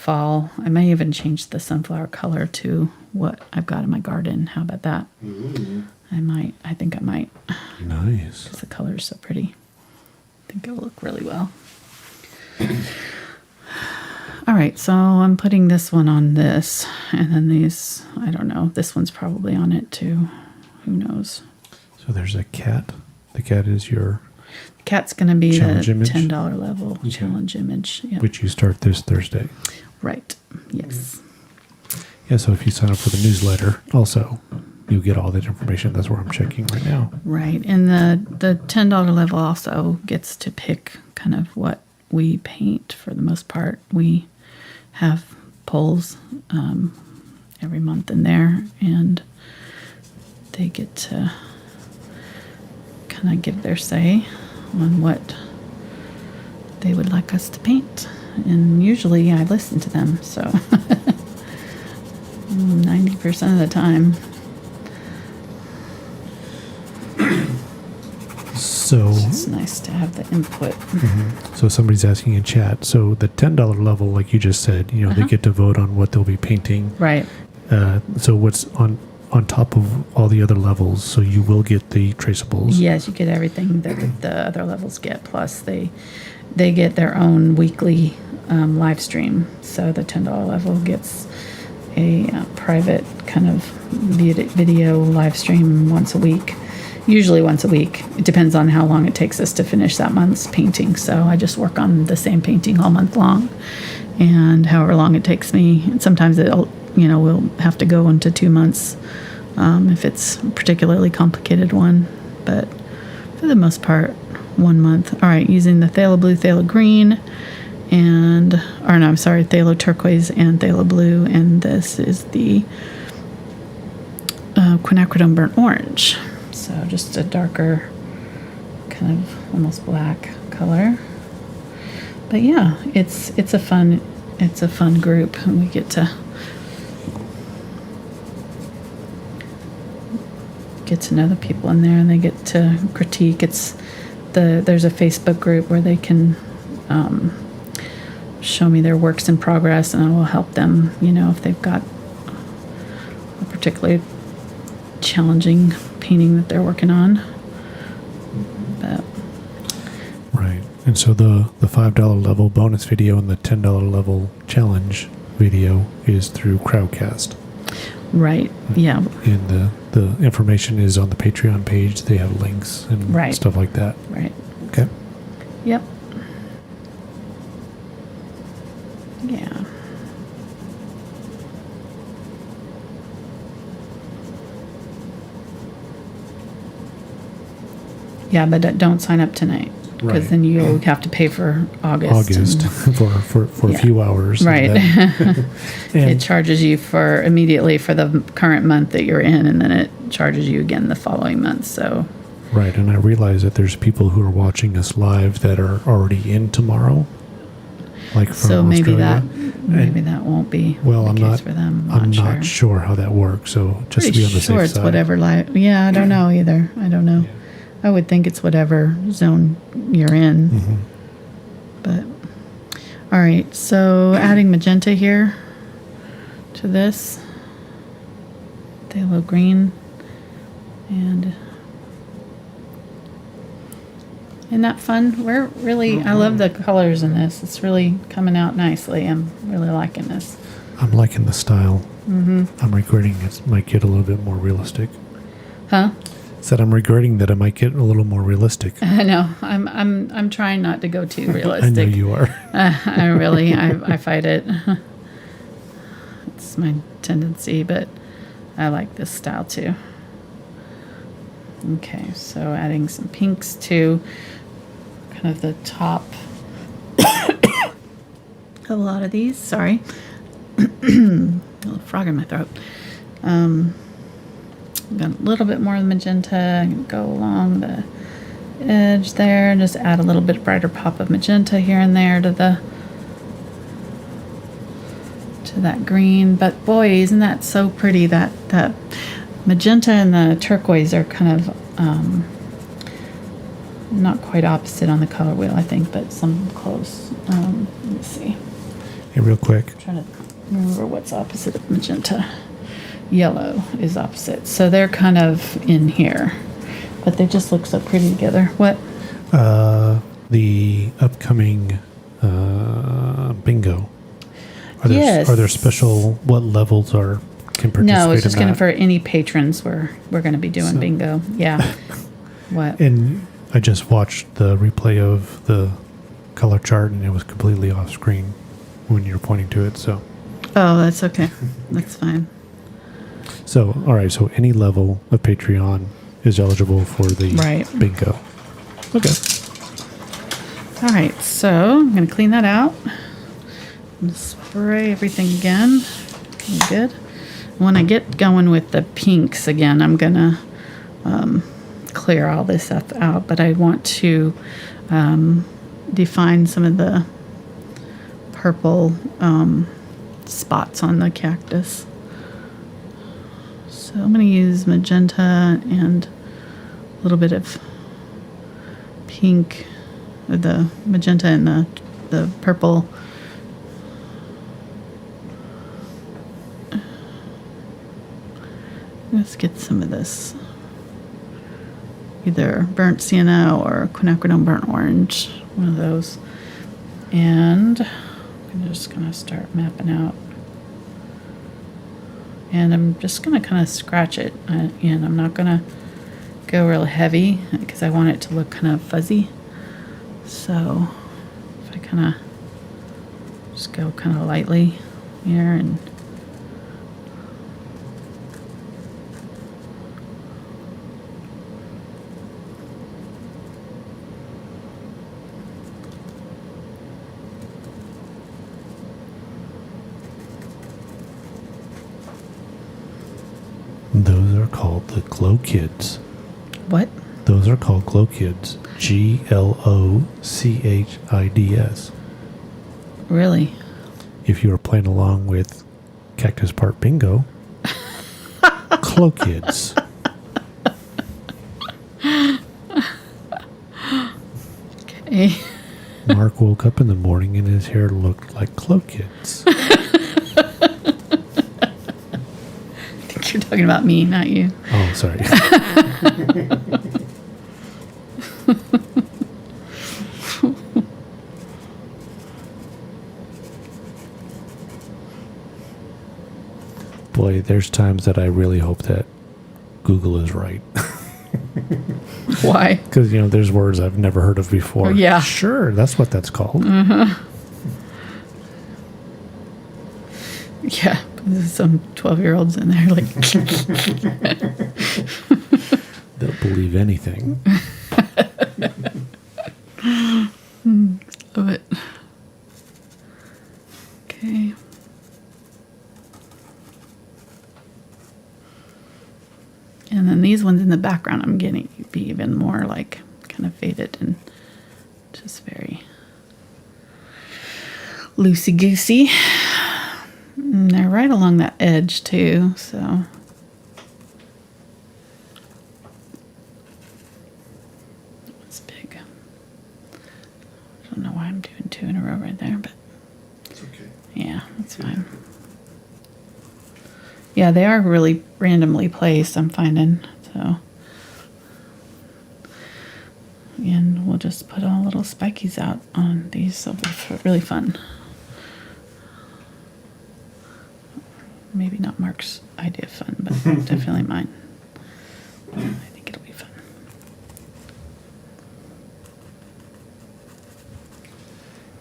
fall. I may even change the sunflower color to what I've got in my garden. How about that? Ooh. I think I might. Nice. Because the color is so pretty. I think it'll look really well. All right, so I'm putting this one on this. And then these, I don't know. This one's probably on it too. Who knows? So there's a cat. The cat is your... Cat's going to be the challenge image? $10 level challenge image. Yep. Which you start this Thursday. Right. Yes. Yeah, so if you sign up for the newsletter, also, you get all that information. That's where I'm checking right now. Right. And the $10 level also gets to pick kind of what we paint for the most part. We have polls every month in there, and they get to kind of give their say on what they would like us to paint. And usually I listen to them, so 90% of the time. So It's nice to have the input. So somebody's asking in chat. So the $10 level, like you just said, you know, they get to vote on what they'll be painting. Right. So what's on top of all the other levels? So you will get the traceables. Yes, you get everything that the other levels get. Plus, they get their own weekly live stream. So the $10 level gets a private kind of video live stream once a week. Usually once a week. It depends on how long it takes us to finish that month's painting. So I just work on the same painting all month long, and however long it takes me. And sometimes we'll have to go into 2 months if it's a particularly complicated one. But for the most part, 1 month. All right, using the Phthalo Blue, Phthalo Green, Phthalo Turquoise and Phthalo Blue, and this is the Quinacridone Burnt Orange. So just a darker, kind of almost black color. But yeah, it's a fun group, and we get to know the people in there, and they get to critique. There's a Facebook group where they can show me their works in progress, and I will help them, if they've got a particularly challenging painting that they're working on. But Right. And so the $5 level bonus video and the $10 level challenge video is through Crowdcast. right, yeah, And the information is on the Patreon page. They have links and Right. stuff like that. right, Okay. yep, yeah. Yeah, but don't sign up tonight, because Right. then you have to pay for August. for a Yeah. few hours. Right. And then- It charges you immediately for the current month that you're in, and then it charges you again the following month. So right. And I realize that there's people who are watching us live that are already in tomorrow. Like from Australia. maybe that won't be Well, the I'm case not. for them. I'm not sure how that works. So just to Pretty be on the sure safe it's side. whatever Yeah, I don't know either. I don't know. I would think it's whatever zone you're in. Mm-hmm. But all right, so adding magenta here to this phthalo green, and isn't that fun? I love the colors in this. It's really coming out nicely. I'm really liking this. I'm liking the style. Mm-hmm. I'm regretting it might get a little bit more realistic. Huh? Said I'm regretting that it might get a little more realistic. I know. I'm trying not to go too realistic. I know you are. I fight it. It's my tendency, but I like this style too. Okay, so adding some pinks to kind of the top of a lot of these. Sorry. A little frog in my throat. Got a little bit more of the magenta. Go along the edge there and just add a little bit brighter pop of magenta here and there to that green. But boy, isn't that so pretty? That magenta and the turquoise are kind of not quite opposite on the color wheel, I think, but some close. Let me see. Hey, real quick. I'm trying to remember what's opposite of magenta. Yellow is opposite. So they're kind of in here. But they just look so pretty together. What? The upcoming bingo. Are there special, what levels can participate? No, it's just in going that? for any patrons. We're going to be doing bingo. Yeah. What? And I just watched the replay of the color chart, and it was completely off screen when you were pointing to it. So. Oh, that's okay. That's fine. So, all right. So any level of Patreon is eligible for the bingo. Okay. All right. So I'm going to clean that out. And spray everything again. Good. When I get going with the pinks again, I'm going to clear all this stuff out. But I want to define some of the purple spots on the cactus. So I'm going to use magenta and a little bit of pink, the magenta and the purple. Let's get some of this, either burnt sienna or quinacridone burnt orange, one of those. And I'm just going to start mapping out. And I'm just going to kind of scratch it. And I'm not going to go real heavy because I want it to look kind of fuzzy. So if I kind of just go kind of lightly here and those are called the Glow Kids. what? Those are called Glow Kids. GLOCHIDS. Really? If you were playing along with Cactus Part Bingo, Glow Kids. Okay. Mark woke up in the morning and his hair looked like Glow Kids. I think you're talking about me, not you. Oh, sorry. Boy, there's times that I really hope that Google is right. Why? Because, there's words I've never heard of before. Oh, yeah. Sure, that's what that's called. Yeah. There's some 12-year-olds in there like... They'll believe anything. Love it. Okay. And then these ones in the background, I'm getting be even more like kind of faded and just very loosey-goosey. And they're right along that edge too, so. It's big. I don't know why I'm doing two in a row right there, but. It's okay. Yeah, that's fine. Yeah, they are really randomly placed, I'm finding. So, and we'll just put all little spikies out on these. They'll be really fun. Maybe not Mark's idea of fun, but definitely mine. I think it'll be fun.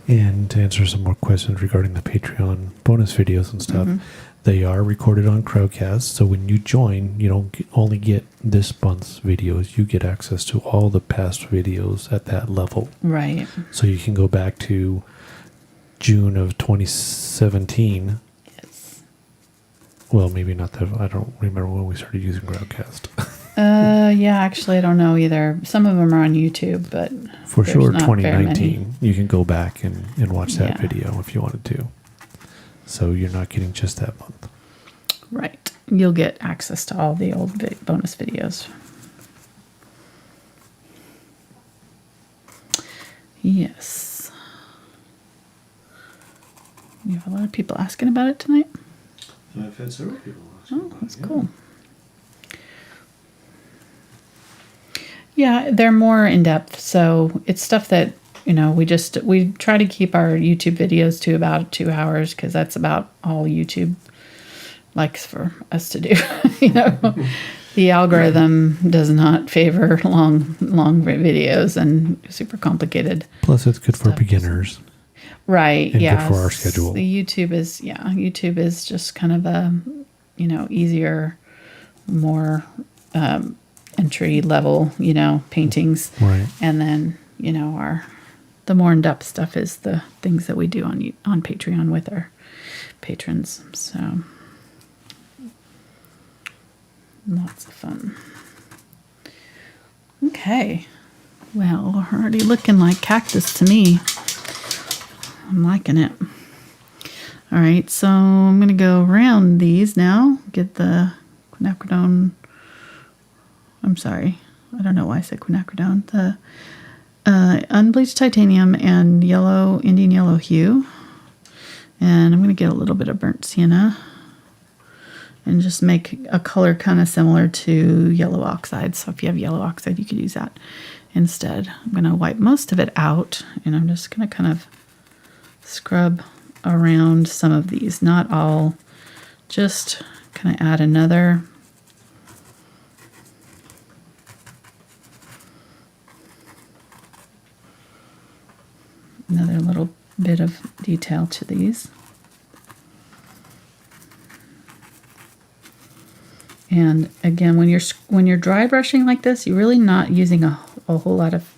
And to answer some more questions regarding the Patreon bonus videos and stuff, they are recorded on Crowcast. So when you join, you don't only get this month's videos. You get access to all the past videos at that level. Right. So you can go back to June of 2017. Yes. Well, maybe not that. I don't remember when we started using Crowcast. Yeah, actually, I don't know either. Some of them are on YouTube, but For sure, not very 2019. You can go back and watch that Yeah. video if you wanted to. So you're not getting just that month. Right. You'll get access to all the old bonus videos. Yes. You have a lot of people asking about it tonight? I've had several people asking about it. That's cool. Yeah, they're more in depth. So it's stuff that, we try to keep our YouTube videos to about 2 hours because that's about all YouTube likes for us to do. The algorithm does not favor long videos and super complicated. Plus, it's good for beginners. Right. And yeah. good for our schedule. The YouTube is just kind of a, easier, more entry level, paintings. Right. And then, the more in-depth stuff is the things that we do on Patreon with our patrons. So lots of fun. Okay. Well, already looking like cactus to me. I'm liking it. All right, so I'm going to go around these now. Get the quinacridone. I'm sorry. I don't know why I said quinacridone. The unbleached titanium and Indian yellow hue. And I'm going to get a little bit of burnt sienna. And just make a color kind of similar to yellow oxide. So if you have yellow oxide, you could use that instead. I'm going to wipe most of it out. And I'm just going to kind of scrub around some of these, not all, just kind of add another little bit of detail to these. And again, when you're dry brushing like this, you're really not using a whole lot of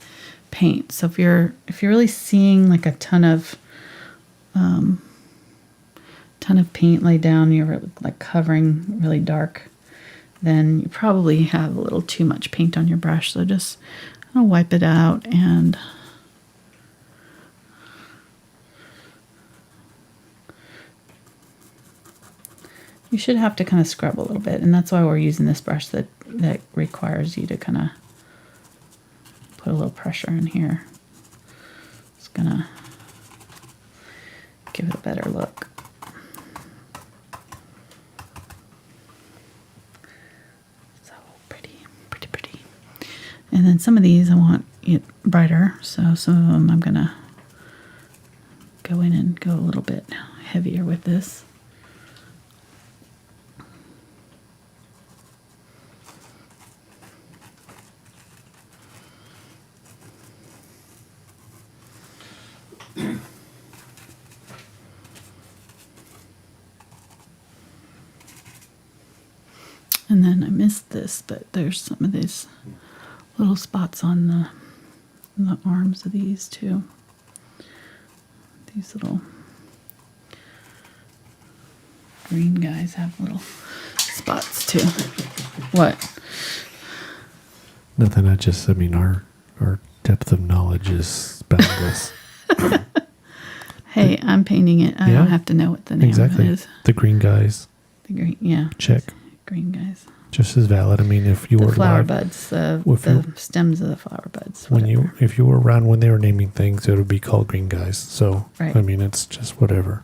paint. So if you're really seeing like a ton of paint laid down, you're like covering really dark, then you probably have a little too much paint on your brush. So just I'll wipe it out, and you should have to kind of scrub a little bit, and that's why we're using this brush that requires you to kind of put a little pressure in here. It's gonna give it a better look. So pretty. And then some of these I want it brighter, so some of them I'm gonna go in and go a little bit heavier with this. And then I missed this, but there's some of these little spots on the arms of these too. These little green guys have little spots too. What? Nothing. Our depth of knowledge is boundless. Hey, I'm painting it. I don't have to know what the name of it is. The green guys. The green, yeah. Check. Green guys. Just as valid. I mean, if you were flower buds, the stems of the flower buds. If you were around when they were naming things, it would be called green guys. So right. I mean, it's just whatever.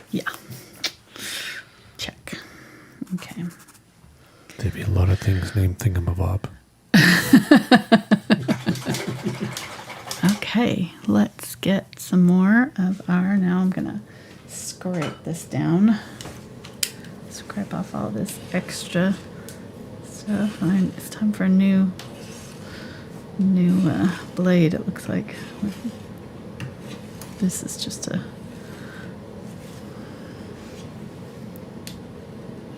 Yeah. Check. Okay. There'd be a lot of things named Thingamabob. Okay, let's get some more of our, now I'm going to scrape this down. Scrape off all this extra stuff. And it's time for a new blade, it looks like. This is just a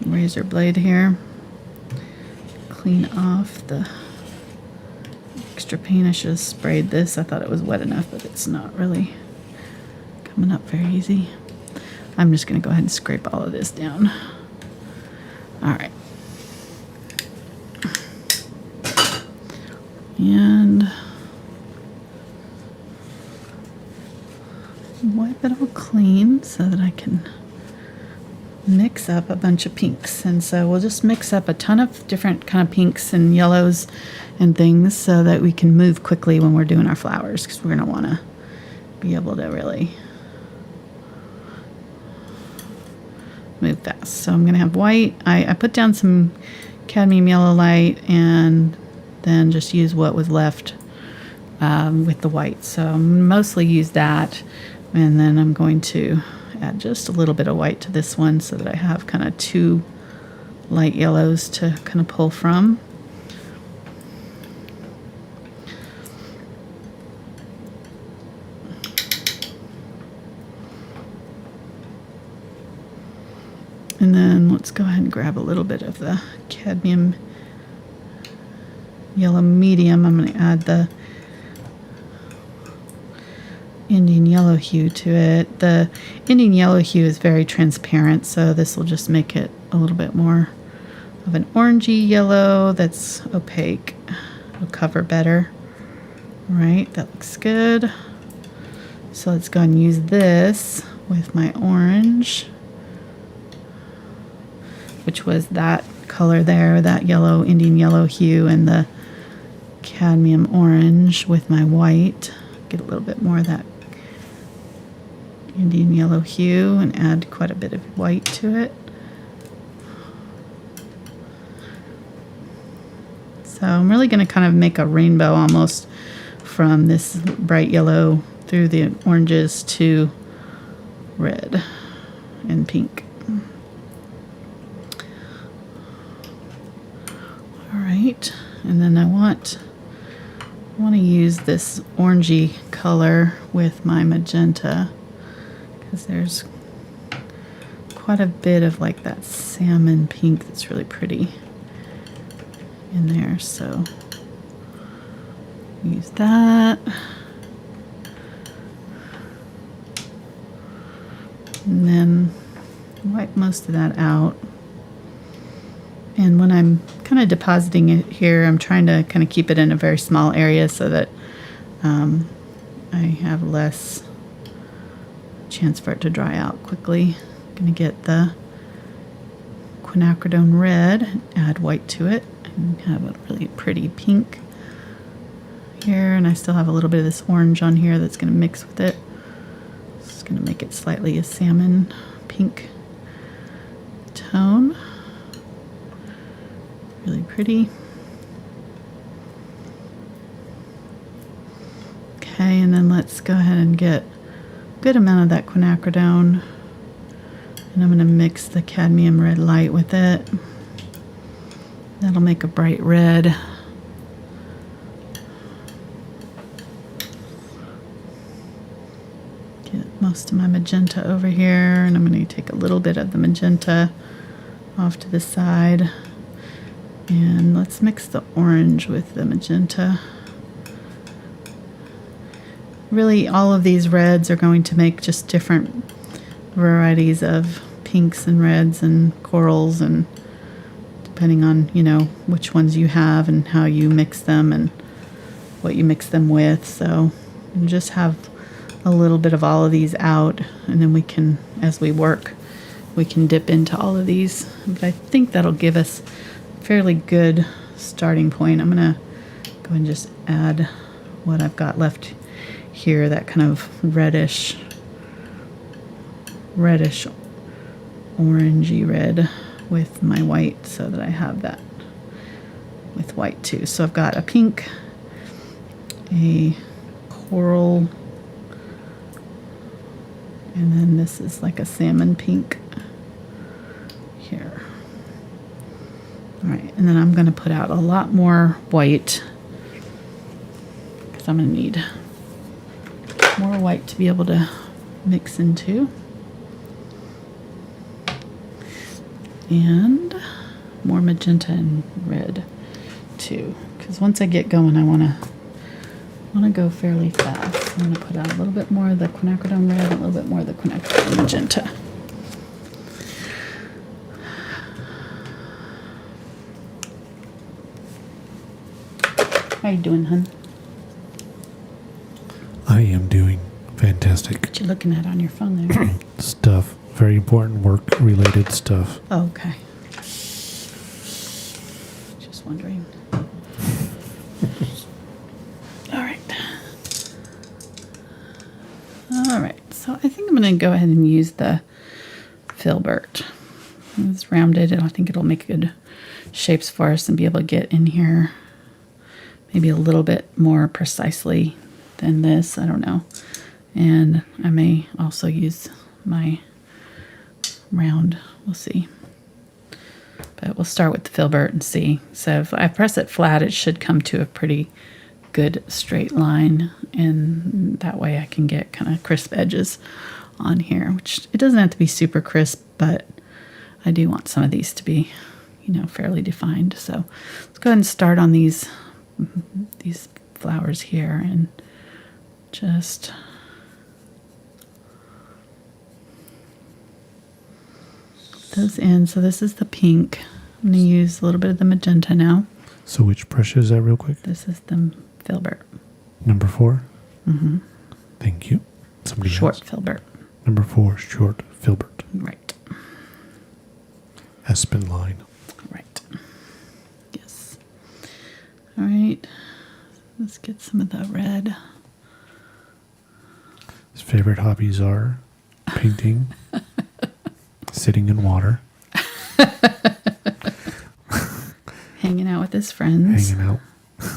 razor blade here. Clean off the extra paint. I should have sprayed this. I thought it was wet enough, but it's not really coming up very easy. I'm just going to go ahead and scrape all of this down. All right. And wipe it all clean so that I can mix up a bunch of pinks. And so we'll just mix up a ton of different kind of pinks and yellows and things so that we can move quickly when we're doing our flowers, because we're going to want to be able to really move fast. So I'm going to have white. I put down some cadmium yellow light and then just use what was left with the white. So mostly use that, and then I'm going to add just a little bit of white to this one so that I have kind of two light yellows to kind of pull from. And then let's go ahead and grab a little bit of the cadmium yellow medium. I'm going to add the Indian Yellow Hue to it. The Indian Yellow Hue is very transparent, so this will just make it a little bit more of an orangey yellow that's opaque. It'll cover better. All right, that looks good. So let's go and use this with my orange, which was that color there, that yellow, Indian Yellow Hue, and the Cadmium Orange with my white. Get a little bit more of that Indian Yellow Hue and add quite a bit of white to it. So I'm really going to kind of make a rainbow almost from this bright yellow through the oranges to red and pink. All right, and then I want to use this orangey color with my magenta, because there's quite a bit of like that salmon pink that's really pretty in there. So use that. And then wipe most of that out. And when I'm kind of depositing it here, I'm trying to kind of keep it in a very small area so that I have less chance for it to dry out quickly. I'm going to get the Quinacridone Red, add white to it, and have a really pretty pink here. And I still have a little bit of this orange on here that's going to mix with it. It's going to make it slightly a salmon pink tone. Really pretty. Okay, and then let's go ahead and get a good amount of that quinacridone, and I'm going to mix the Cadmium Red Light with it. That'll make a bright red. Get most of my magenta over here, and I'm going to take a little bit of the magenta off to the side. And let's mix the orange with the magenta. Really, all of these reds are going to make just different varieties of pinks and reds and corals, and depending on, you know, which ones you have and how you mix them and what you mix them with. So you just have a little bit of all of these out, and then we can, as we work, we can dip into all of these. But I think that'll give us fairly good starting point. I'm gonna go and just add what I've got left here, that kind of reddish orangey red with my white, so that I have that with white too. So I've got a pink, a coral, and then this is like a salmon pink here. All right, and then I'm going to put out a lot more white, because I'm going to need more white to be able to mix into. And more magenta and red too, because once I get going, I want to go fairly fast. I'm going to put out a little bit more of the Quinacridone Red and a little bit more of the Quinacridone Magenta. How you doing, hun? I am doing fantastic. What you looking at on your phone there? Stuff. very important work-related stuff. Okay. Just wondering. All right. All right. So I think I'm going to go ahead and use the Filbert. It's rounded, and I think it'll make good shapes for us and be able to get in here maybe a little bit more precisely than this. I don't know. And I may also use my round. We'll see. But we'll start with the Filbert and see. So if I press it flat, it should come to a pretty good straight line. And that way I can get kind of crisp edges on here, which it doesn't have to be super crisp, but I do want some of these to be, fairly defined. So let's go ahead and start on these flowers here and just those in. So this is the pink. I'm going to use a little bit of the magenta now. So which brush is that real quick? This is the Filbert. Number 4? Mm-hmm. Thank you. Somebody Short else. Filbert. Number 4, short Filbert. Right. Aspen line. Right. Yes. All right. Let's get some of the red. His favorite hobbies are painting, sitting in water, hanging out with his friends. hanging out,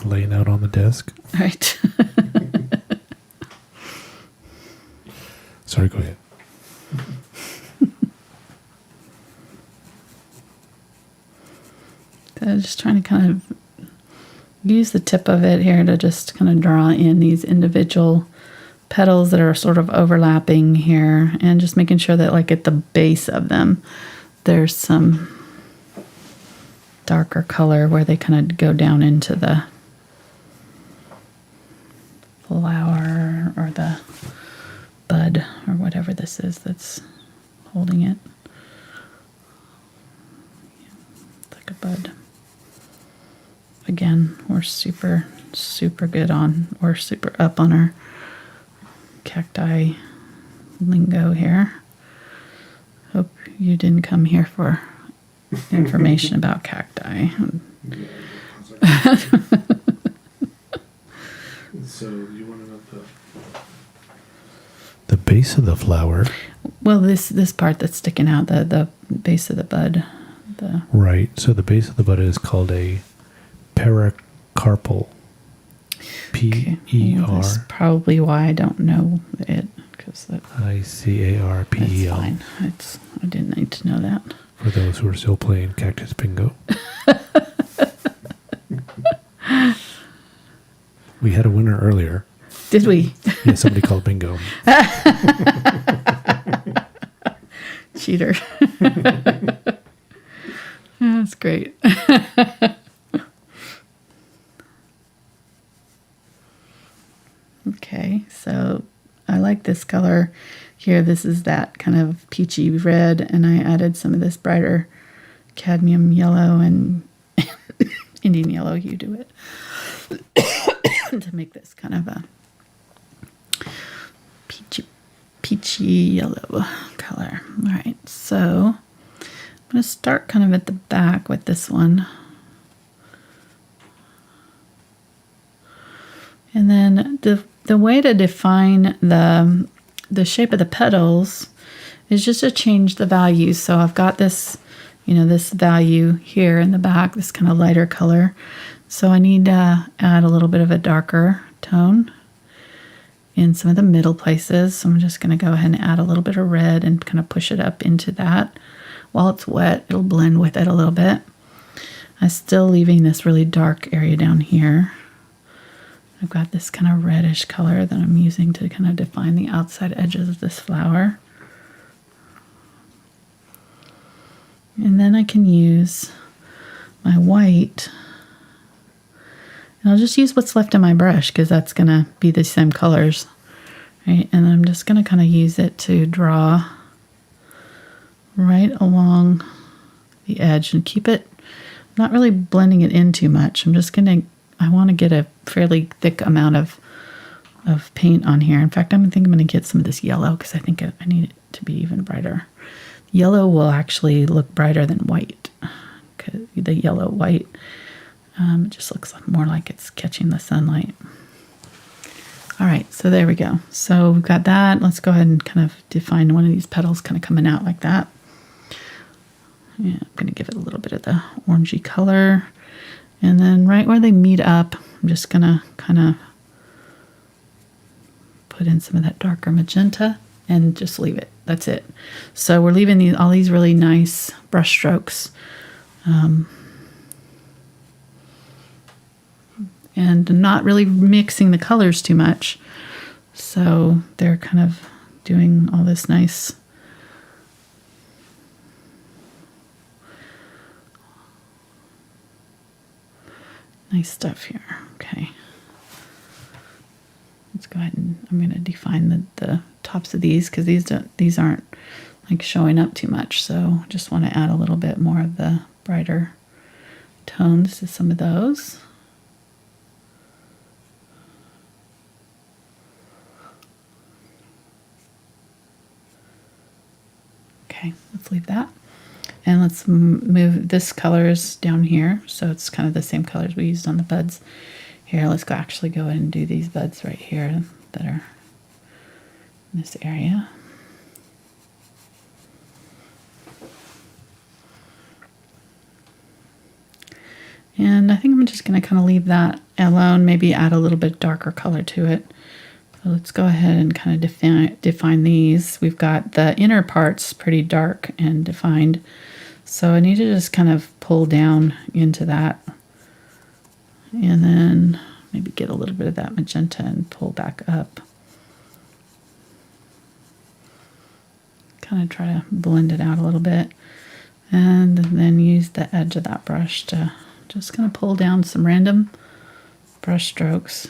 laying out on the desk. Right. Sorry, go ahead. So just trying to kind of use the tip of it here to just kind of draw in these individual petals that are sort of overlapping here, and just making sure that like at the base of them there's some darker color where they kind of go down into the flower or the bud or whatever this is that's holding it. It's like a bud. Again, we're super good on, we're super up on our cacti lingo here. Hope you didn't come here for information about cacti. So you want to know the base of the flower? Well, this part that's sticking out, the base of the bud. Right. So the base of the bud is called a pericarpal. P-E-R. Well, that's probably why I don't know it, because I-C-A-R-P-E-L. Fine. I didn't need to know that. For those who are still playing Cactus Bingo. We had a winner earlier. Did we? Yeah, somebody called bingo. Cheater. That's great. Okay, so I like this color here. This is that kind of peachy red, and I added some of this brighter cadmium yellow and Indian yellow hue to it to make this kind of a peachy yellow color. All right, so I'm going to start kind of at the back with this one. And then the way to define the shape of the petals is just to change the value. So I've got this, this value here in the back, this kind of lighter color. So I need to add a little bit of a darker tone in some of the middle places. So I'm just going to go ahead and add a little bit of red and kind of push it up into that. While it's wet, it'll blend with it a little bit. I'm still leaving this really dark area down here. I've got this kind of reddish color that I'm using to kind of define the outside edges of this flower. And then I can use my white. And I'll just use what's left in my brush because that's going to be the same colors. Right? And I'm just going to kind of use it to draw right along the edge and keep it, not really blending it in too much. I want to get a fairly thick amount of paint on here. In fact, I think I'm going to get some of this yellow because I think I need it to be even brighter. Yellow will actually look brighter than white. The yellow white, it just looks more like it's catching the sunlight. All right, so there we go. So we've got that. Let's go ahead and kind of define one of these petals kind of coming out like that. Yeah, I'm going to give it a little bit of the orangey color. And then right where they meet up, I'm just going to kind of put in some of that darker magenta and just leave it. That's it. So we're leaving all these really nice brush strokes. And not really mixing the colors too much. So they're kind of doing all this nice stuff here. Okay. Let's go ahead and I'm going to define the tops of these because these aren't like showing up too much. So just want to add a little bit more of the brighter tones to some of those. Okay, let's leave that. And let's move this colors down here. So it's kind of the same colors we used on the buds. Here, let's actually go ahead and do these buds right here that are in this area. And I think I'm just going to kind of leave that alone, maybe add a little bit darker color to it. So let's go ahead and kind of define these. We've got the inner parts pretty dark and defined. So I need to just kind of pull down into that. And then maybe get a little bit of that magenta and pull back up. Kind of try to blend it out a little bit. And then use the edge of that brush to just kind of pull down some random brush strokes.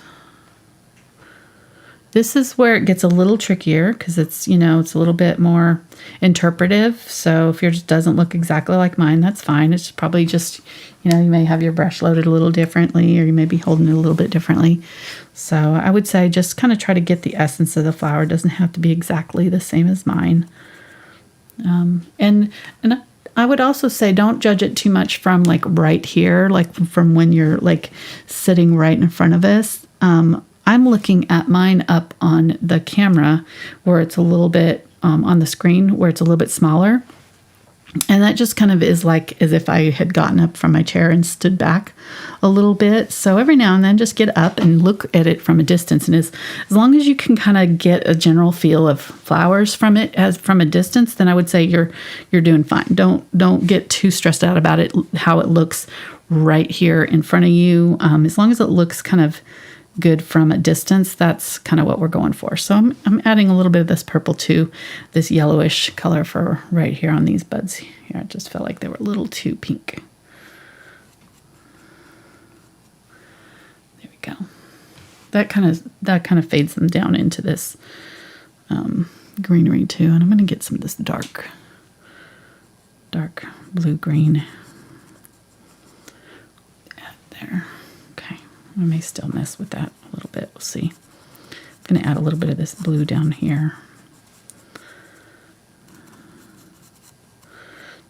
This is where it gets a little trickier because it's, it's a little bit more interpretive. So if yours doesn't look exactly like mine, that's fine. It's probably just, you may have your brush loaded a little differently or you may be holding it a little bit differently. So I would say just kind of try to get the essence of the flower. It doesn't have to be exactly the same as mine. And I would also say don't judge it too much from like right here, like from when you're like sitting right in front of us. I'm looking at mine up on the camera where it's a little bit on the screen where it's a little bit smaller. And that just kind of is like as if I had gotten up from my chair and stood back a little bit. So every now and then just get up and look at it from a distance. And as long as you can kind of get a general feel of flowers from it as from a distance, then I would say you're doing fine. Don't get too stressed out about it, how it looks right here in front of you. As long as it looks kind of good from a distance, that's kind of what we're going for. So I'm adding a little bit of this purple to this yellowish color for right here on these buds here. I just felt like they were a little too pink. There we go. That kind of fades them down into this greenery too. And I'm going to get some of this dark blue green there. I may still mess with that a little bit. We'll see. I'm going to add a little bit of this blue down here.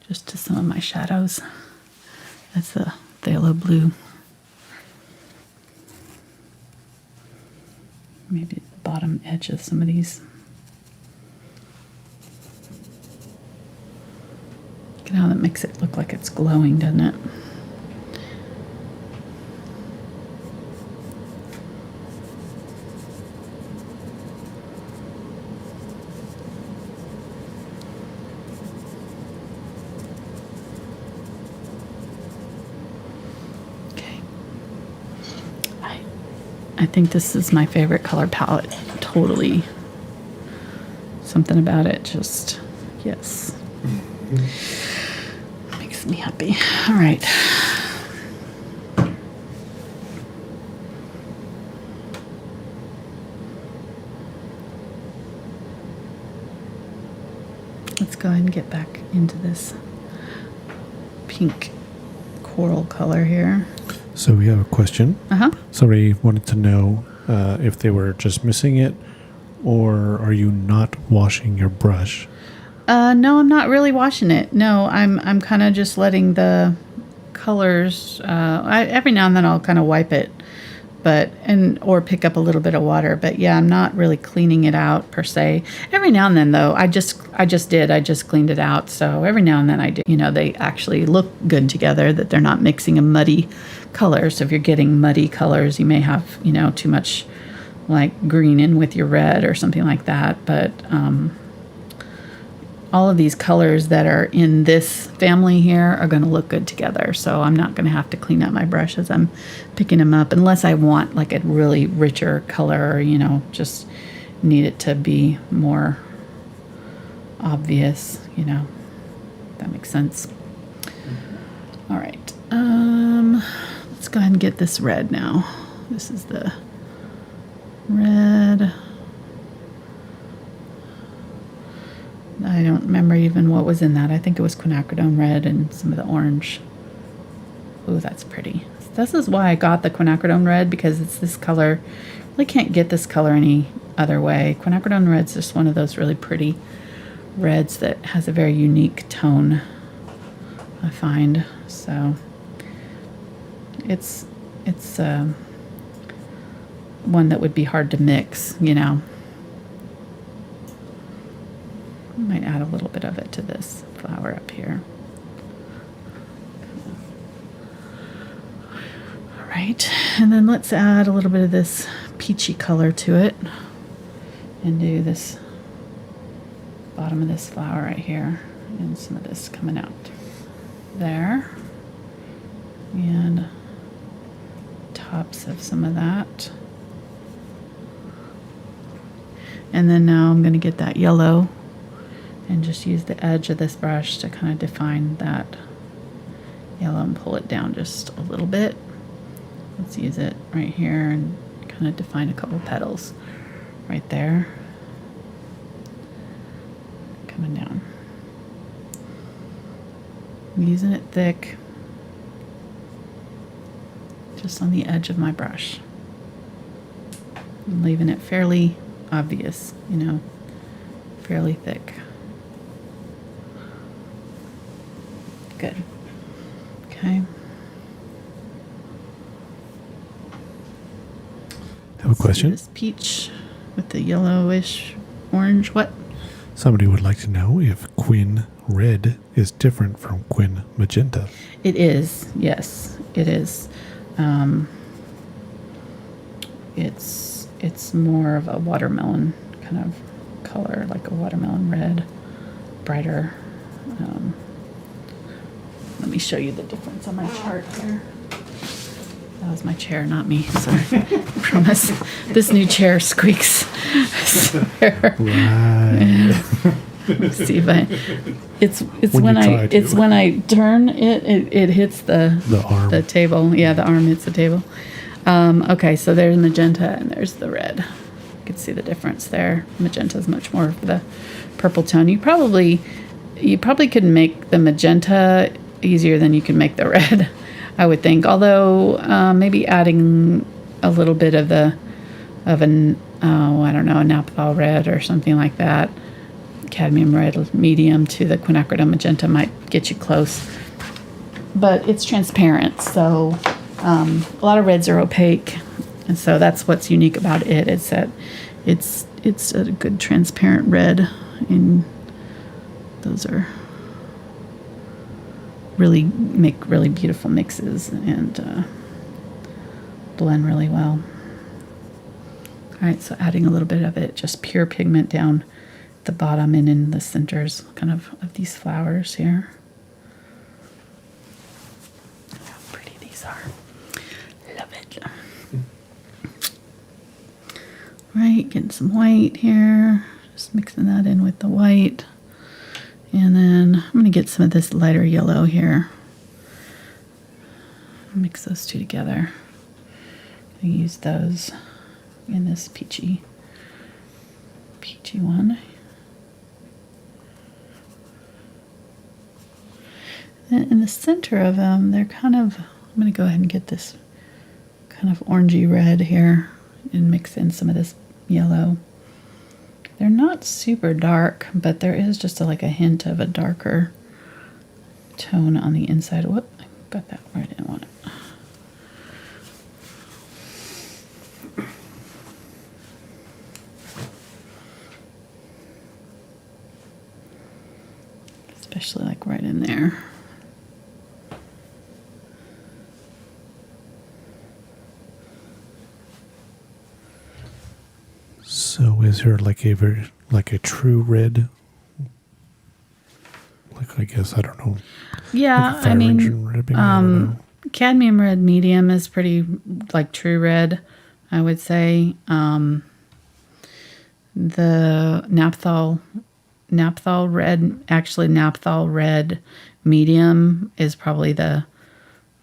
Just to some of my shadows. That's the phthalo blue. Maybe the bottom edge of some of these. Look at how that makes it look like it's glowing, doesn't it? I think this is my favorite color palette. Totally. Something about it just, yes. Makes me happy. All right. Let's go ahead and get back into this pink coral color here. So we have a question. Somebody wanted to know if they were just missing it, or are you not washing your brush No, I'm not really washing it. No, I'm kind of just letting the colors. Every now and then I'll kind of wipe it, or pick up a little bit of water. But yeah, I'm not really cleaning it out per se. Every now and then though, I just cleaned it out. So every now and then I do. They actually look good together. That they're not mixing a muddy color. So if you're getting muddy colors, you may have too much like green in with your red or something like that. But all of these colors that are in this family here are going to look good together. So I'm not going to have to clean up my brush as I'm picking them up, unless I want like a really richer color, or, just need it to be more obvious, that makes sense. All right. Let's go ahead and get this red now. This is the red. I don't remember even what was in that. I think it was Quinacridone Red and some of the orange. Ooh, that's pretty. This is why I got the Quinacridone Red, because it's this color. Really can't get this color any other way. Quinacridone Red's just one of those really pretty reds that has a very unique tone, I find. So it's one that would be hard to mix, Might add a little bit of it to this flower up here. All right, and then let's add a little bit of this peachy color to it and do this bottom of this flower right here, and some of this coming out there, and tops of some of that. And then now I'm going to get that yellow and just use the edge of this brush to kind of define that yellow and pull it down just a little bit. Let's use it right here and kind of define a couple petals right there. Coming down. I'm using it thick, just on the edge of my brush. I'm leaving it fairly obvious, fairly thick. Good. Okay. Have a question? This peach with the yellowish orange. What? Somebody would like to know if Quin Red is different from Quin Magenta. It is. Yes, it is. It's more of a watermelon kind of color, like a watermelon red, brighter. Let me show you the difference on my chart here. That was my chair, not me. Sorry. I promise. This new chair squeaks. Right. Let's see if it's when I turn it hits the arm. The table. Yeah, the arm hits the table. Okay, so there's magenta and there's the red. You can see the difference there. Magenta is much more of the purple tone. You probably could make the magenta easier than you can make the red, I would think. Although maybe adding a little bit of a naphtha red or something like that, cadmium red medium to the quinacridone magenta might get you close. But it's transparent, so a lot of reds are opaque, and so that's what's unique about it. Is that it's a good transparent red, and those are make really beautiful mixes and blend really well. All right, so adding a little bit of it, just pure pigment down at the bottom and in the centers kind of these flowers here. How pretty these are. Love it. All right, getting some white here. Just mixing that in with the white. And then I'm going to get some of this lighter yellow here. Mix those two together. I use those in this peachy one. And in the center of them, they're kind of, I'm going to go ahead and get this kind of orangey red here and mix in some of this yellow They're not super dark, but there is just like a hint of a darker tone on the inside. Whoop, I got that where I didn't want it. Especially like right in there. So is there like a true red? Like, I guess, I don't know. Yeah, like I mean, red, maybe, I don't know. Cadmium Red Medium is pretty like true red, I would say. The Naphthol Red, actually Naphthol Red Medium is probably the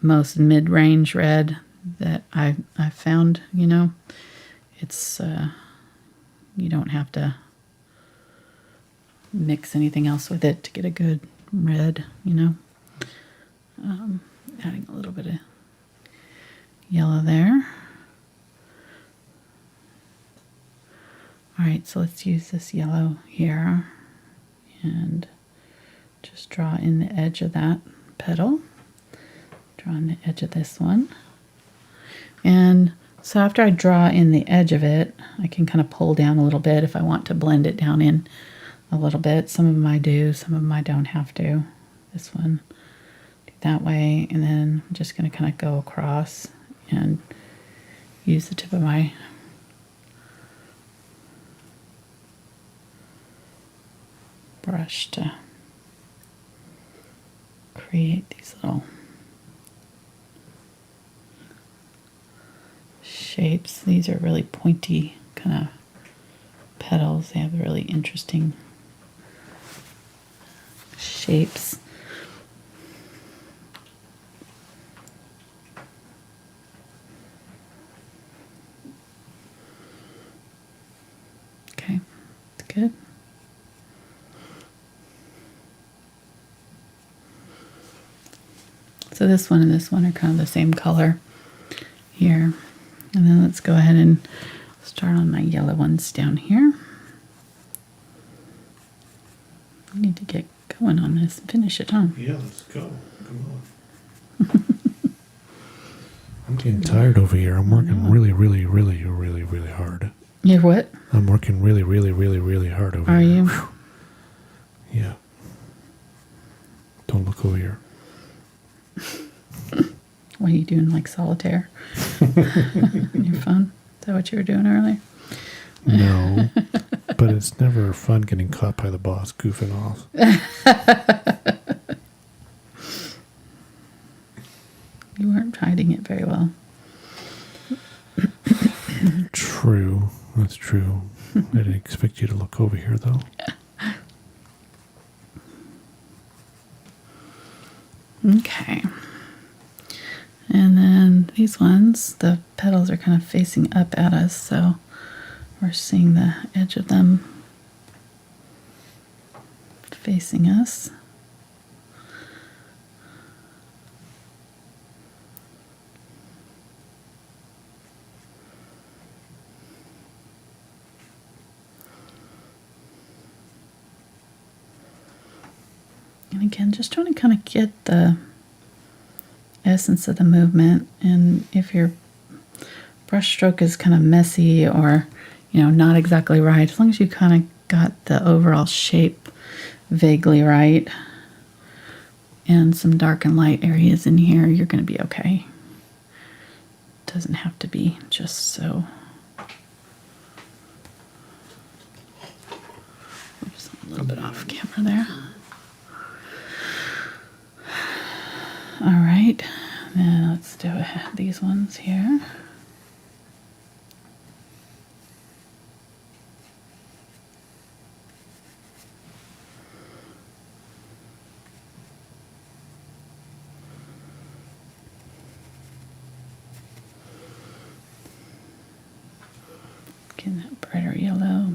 most mid-range red that I've found, you know. It's, you don't have to mix anything else with it to get a good red, you know. Adding a little bit of yellow there. All right, so let's use this yellow here and just draw in the edge of that petal. Draw in the edge of this one. And so after I draw in the edge of it, I can kind of pull down a little bit if I want to blend it down in a little bit. Some of them I do, some of them I don't have to. This one, do that way. And then I'm just going to kind of go across and use the tip of my brush to create these little shapes. These are really pointy kind of petals. They have really interesting shapes. Okay, that's good. So this one and this one are kind of the same color here. And then let's go ahead and start on my yellow ones down here. I need to get going on this and finish it, huh? Yeah, let's go. Come on. I'm getting tired over here. I'm working really hard. You're what? I'm working really hard over here. Are you? Whew. Yeah. Don't look over here. What are you doing, like solitaire? On your phone? Is that what you were doing earlier? No. But it's never fun getting caught by the boss goofing off. You weren't hiding it very well. True. That's true. I didn't expect you to look over here, though. Okay. And then these ones, the petals are kind of facing up at us, so we're seeing the edge of them facing us. And again, just trying to kind of get the essence of the movement. And if your brush stroke is kind of messy or, you know, not exactly right, as long as you kind of got the overall shape vaguely right and some dark and light areas in here, you're going to be okay. It doesn't have to be just so. Oops, I'm a little bit off camera there. All right, now let's do these ones here. Getting that brighter yellow.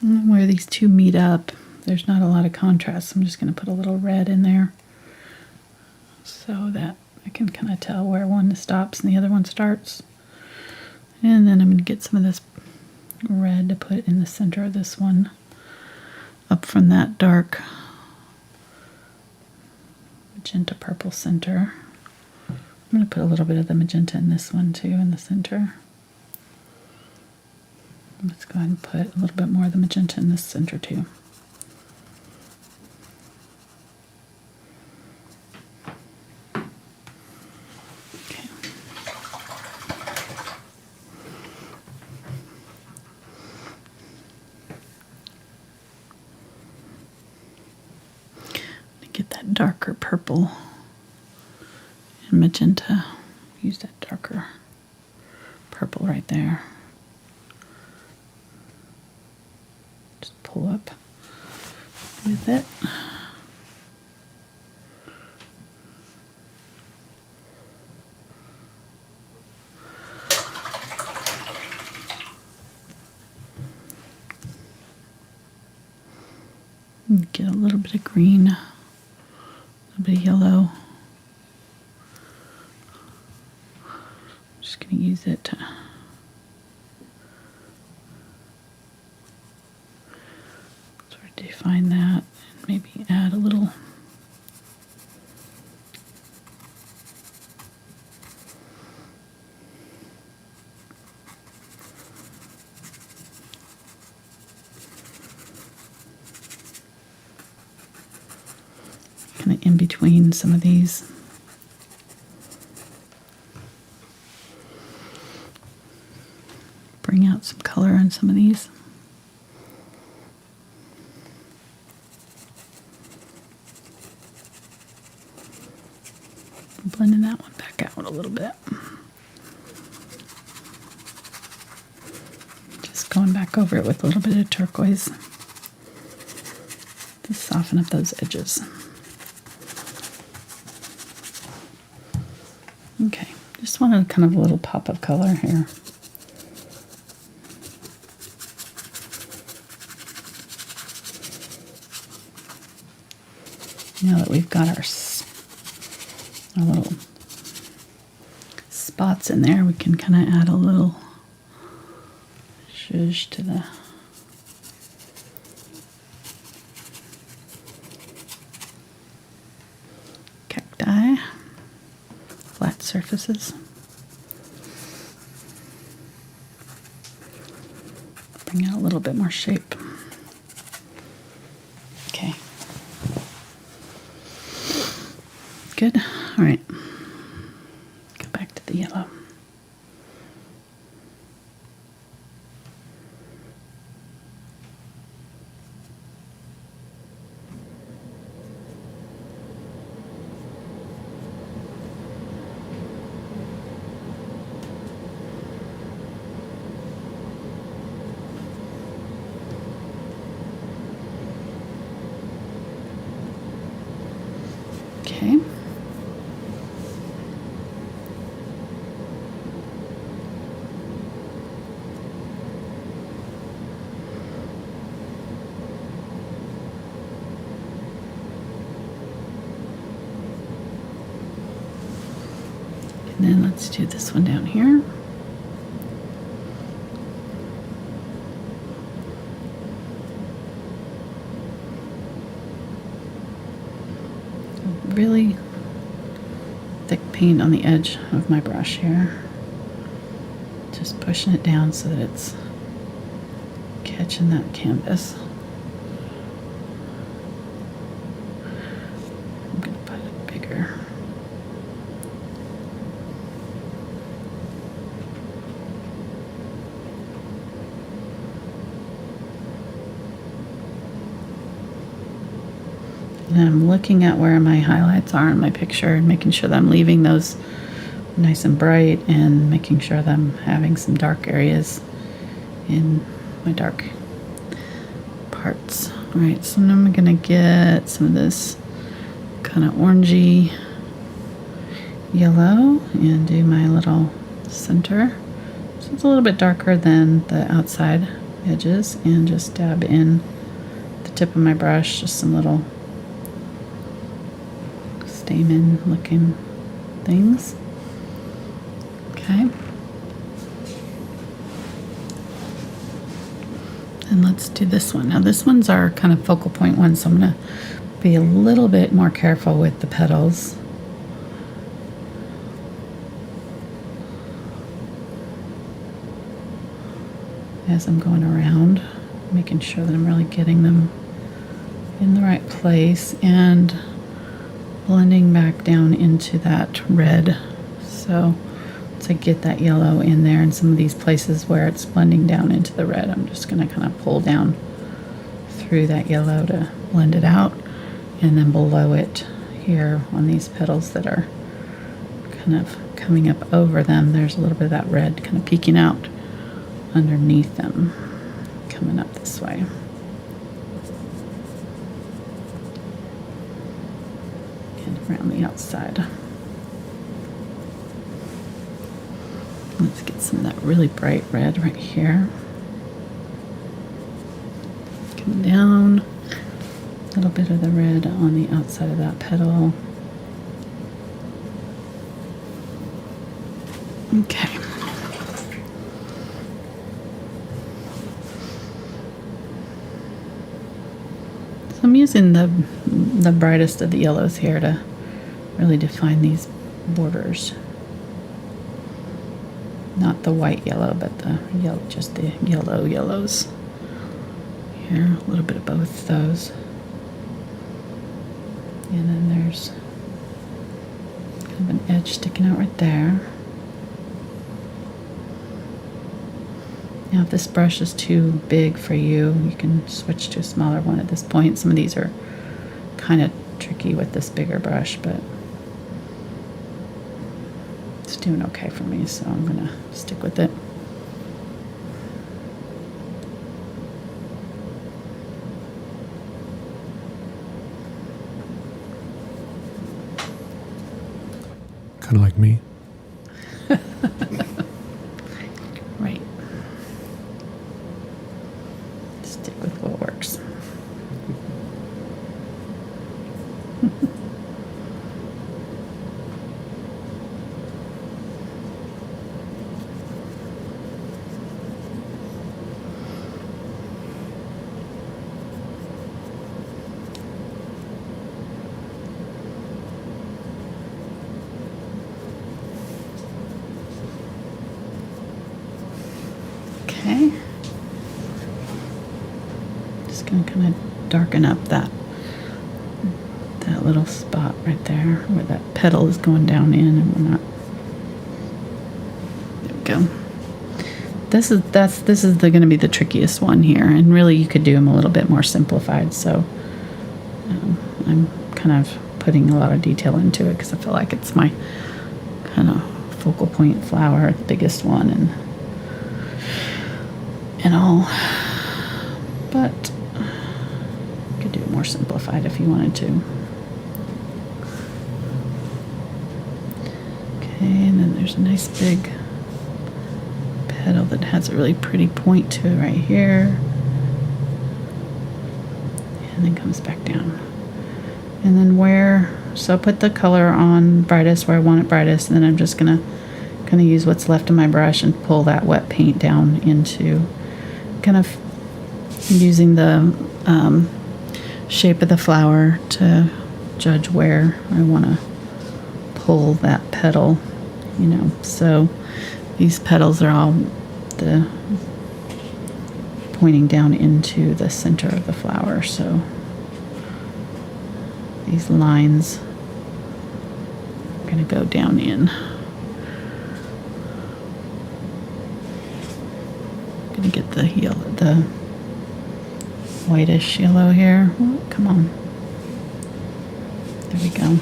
And where these two meet up, there's not a lot of contrast. So I'm just going to put a little red in there so that I can kind of tell where one stops and the other one starts. And then I'm going to get some of this red to put in the center of this one, up from that dark magenta purple center. I'm going to put a little bit of the magenta in this one too, in the center. Let's go ahead and put a little bit more of the magenta in this center too. Okay. Get that darker purple and magenta. Use that darker purple right there. Just pull up with it. And get a little bit of green. A bit of yellow. I'm just going to use it to sort of define that and maybe add a little in between some of these. Bring out some color in some of these. Blending that one back out a little bit. Just going back over it with a little bit of turquoise to soften up those edges. Okay, just wanted kind of a little pop of color here. Now that we've got our little spots in there, we can kind of add a little zhuzh to the cacti. Flat surfaces. Bring out a little bit more shape. Okay. Good. All right. Go back to the yellow. Okay. And then let's do this one down here. Really thick paint on the edge of my brush here. Just pushing it down so that it's catching that canvas. I'm going to put it bigger. And I'm looking at where my highlights are in my picture and making sure that I'm leaving those nice and bright and making sure that I'm having some dark areas in my dark parts. All right, so now I'm gonna get some of this kind of orangey yellow and do my little center. So it's a little bit darker than the outside edges and just dab in the tip of my brush, just some little stamen looking things. Okay. And let's do this one. Now this one's our kind of focal point one, so I'm going to be a little bit more careful with the petals. As I'm going around, making sure that I'm really getting them in the right place and blending back down into that red. So to get that yellow in there in some of these places where it's blending down into the red, I'm just going to kind of pull down through that yellow to blend it out, and then below it here on these petals that are kind of coming up over them, there's a little bit of that red kind of peeking out underneath them, coming up this way. And around the outside. Let's get some of that really bright red right here. Come down. A little bit of the red on the outside of that petal. Okay. So I'm using the brightest of the yellows here to really define these borders. Not the white yellow, but the yellow, just the yellows. Here, a little bit of both those. And then there's kind of an edge sticking out right there. Now, if this brush is too big for you, you can switch to a smaller one at this point. Some of these are kind of tricky with this bigger brush, but it's doing okay for me, so I'm going to stick with it. Kind of like me. Right. Stick with what works. Okay. Just going to kind of darken up that little spot right there where that petal is going down in, and we're not. There we go. This is going to be the trickiest one here, and really you could do them a little bit more simplified. So I'm kind of putting a lot of detail into it because I feel like it's my kind of focal point flower, the biggest one, and all. But you could do it more simplified if you wanted to. Okay, and then there's a nice big petal that has a really pretty point to it right here. And then comes back down. And then so I put the color on brightest where I want it brightest, and then I'm just gonna use what's left of my brush and pull that wet paint down into kind of using the shape of the flower to judge where I want to pull that petal, So these petals are all pointing down into the center of the flower. So these lines are going to go down in. I'm going to get the whitish yellow here. Oh, come on. There we go.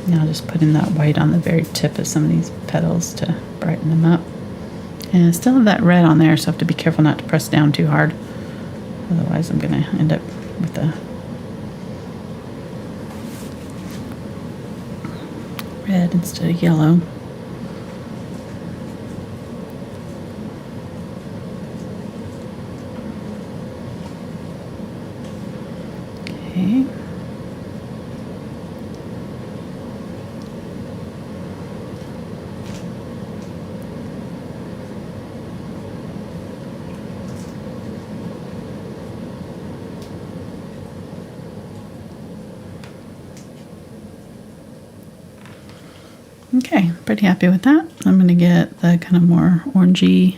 Now just putting that white on the very tip of some of these petals to brighten them up. And I still have that red on there, so I have to be careful not to press down too hard. Otherwise I'm going to end up with the red instead of yellow. Okay. Okay, pretty happy with that. I'm going to get the kind of more orangey,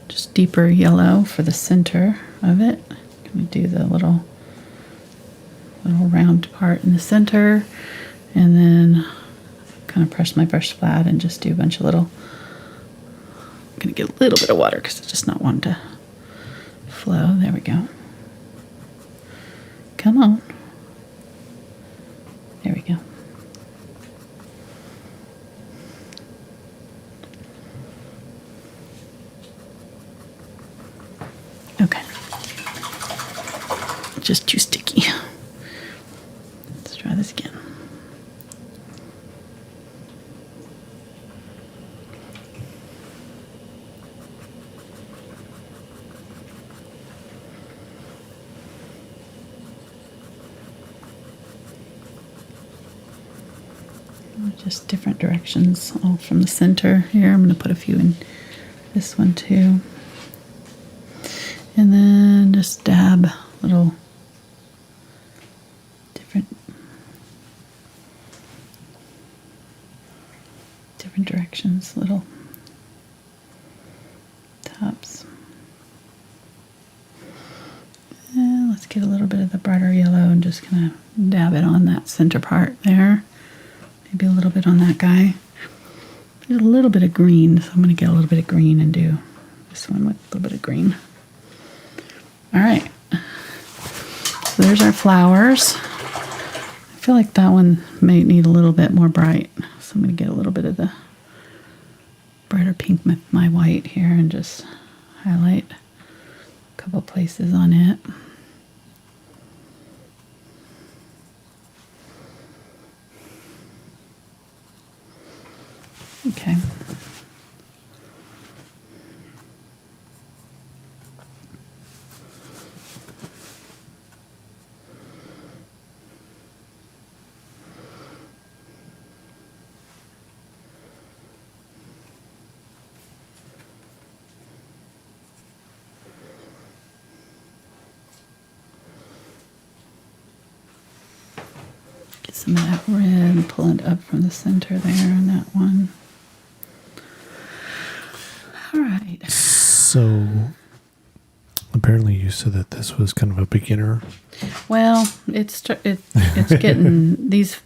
just deeper yellow for the center of it. Going to do the little round part in the center, and then kind of press my brush flat and just do a bunch of little. I'm going to get a little bit of water because it's just not wanting to flow. There we go. Come on. There we go. Okay. Just too sticky. Let's try this again. Just different directions, all from the center here. I'm going to put a few in this one too. And then just dab little different directions, little tops. And let's get a little bit of the brighter yellow and just kind of dab it on that center part there. Maybe a little bit on that guy. There's a little bit of green, so I'm going to get a little bit of green and do this one with a little bit of green. All right, so there's our flowers. I feel like that one may need a little bit more bright, so I'm going to get a little bit of the brighter pink with my white here and just highlight a couple places on it. Okay. Get some of that red and pull it up from the center there on that one. All right. So apparently you said that this was kind of a beginner. Well, it's getting these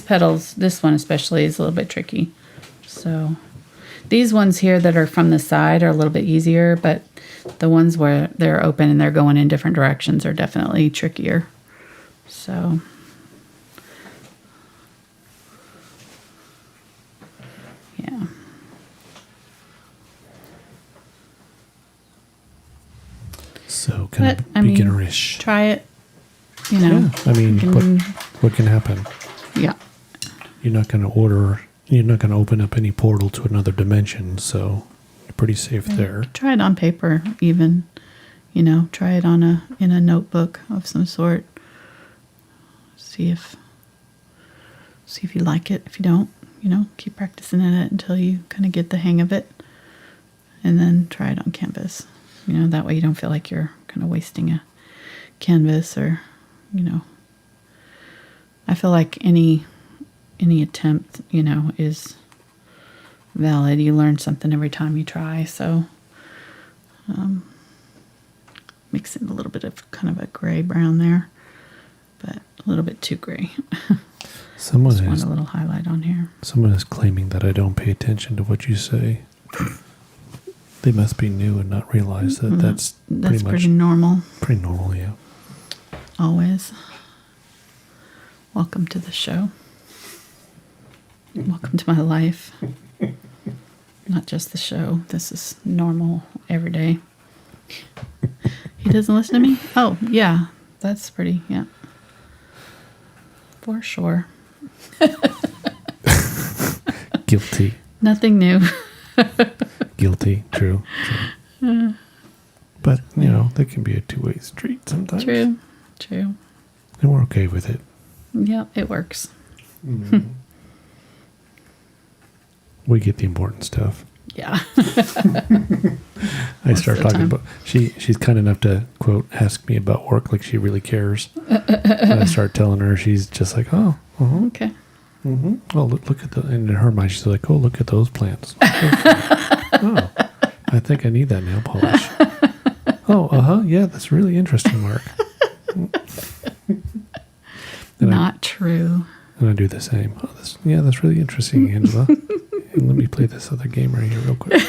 petals. This one especially is a little bit tricky. So these ones here that are from the side are a little bit easier, but the ones where they're open and they're going in different directions are definitely trickier. So yeah. So kind of beginnerish. Try it. You know. Yeah, I mean, what can happen? Yeah. You're not going to open up any portal to another dimension, so you're pretty safe there. Try it on paper, even. You know, try it in a notebook of some sort. See if you like it. If you don't, you know, keep practicing it until you kind of get the hang of it, and then try it on canvas. You know, that way you don't feel like you're kind of wasting a canvas, or, you know. I feel like any attempt, you know, is valid. You learn something every time you try. So mix in a little bit of kind of a gray brown there, but a little bit too gray. Someone just want a little highlight on here. Someone is claiming that I don't pay attention to what you say. They must be new and not realize that that's pretty normal. Pretty normal, yeah. Always. Welcome to the show. Welcome to my life. Not just the show. This is normal every day. He doesn't listen to me? Oh, yeah. That's pretty, yeah. For sure. Guilty. Nothing new. Guilty. True. But, you know, that can be a two-way street sometimes. True. And we're okay with it. Yeah, it works. Mm-hmm. We get the important stuff. Yeah. I start talking about, she's kind enough to, quote, ask me about work like she really cares. And I start telling her, she's just like, oh, okay. Mm-hmm. Oh, look at the, and in her mind, she's like, oh, look at those plants. Oh, I think I need that nail polish. Oh, yeah, that's really interesting, Mark. Not true. And I do the same. Oh, that's really interesting, Angela. And let me play this other game right here real quick.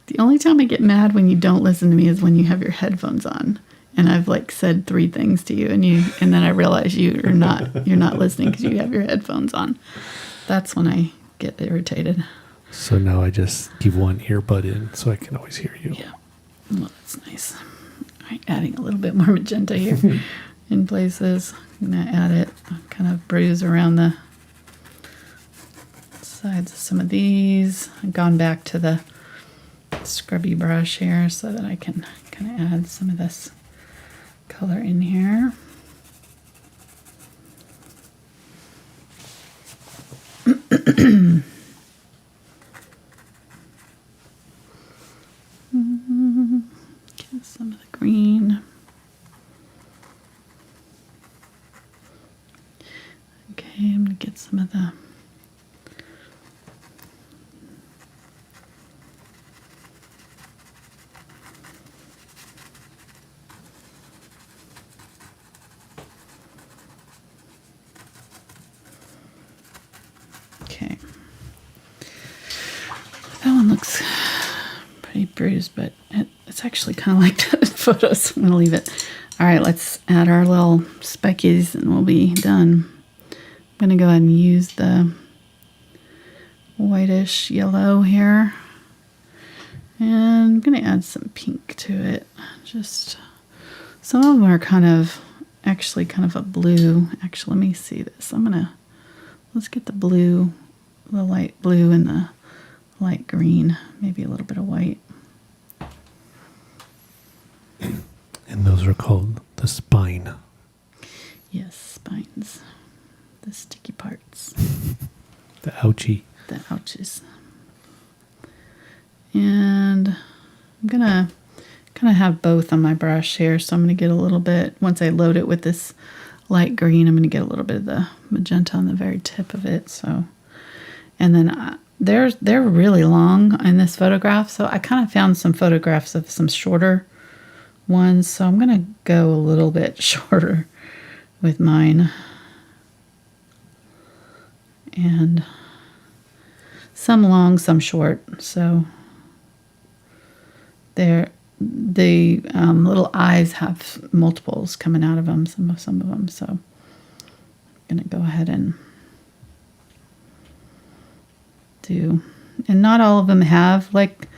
The only time I get mad when you don't listen to me is when you have your headphones on, and I've like said 3 things to you, and then I realize you're not listening because you have your headphones on. That's when I get irritated. So now I just keep one earbud in so I can always hear you. Yeah, well, that's nice. All right, adding a little bit more magenta here in places. I'm gonna add it, kind of bruise around the sides of some of these. I've gone back to the scrubby brush here so that I can kind of add some of this color in here. Get some of the green. Okay, I'm going to get some of the looks pretty bruised, but it's actually kind of like that in photos. I'm going to leave it. All right, let's add our little speckies and we'll be done. I'm going to go ahead and use the whitish yellow here. And I'm going to add some pink to it. Just some of them are kind of a blue. Actually, let me see this. Let's get the blue, the light blue and the light green, maybe a little bit of white. And those are called the spine. Yes, spines. The sticky parts. The ouchie. The ouches. And I'm gonna kind of have both on my brush here, so I'm gonna get a little bit, once I load it with this light green, I'm gonna get a little bit of the magenta on the very tip of it. So, and then they're really long in this photograph, so I kind of found some photographs of some shorter ones, so I'm going to go a little bit shorter with mine. And some long, some short, so the little eyes have multiples coming out of them, some of them, so I'm going to go ahead and and not all of them have like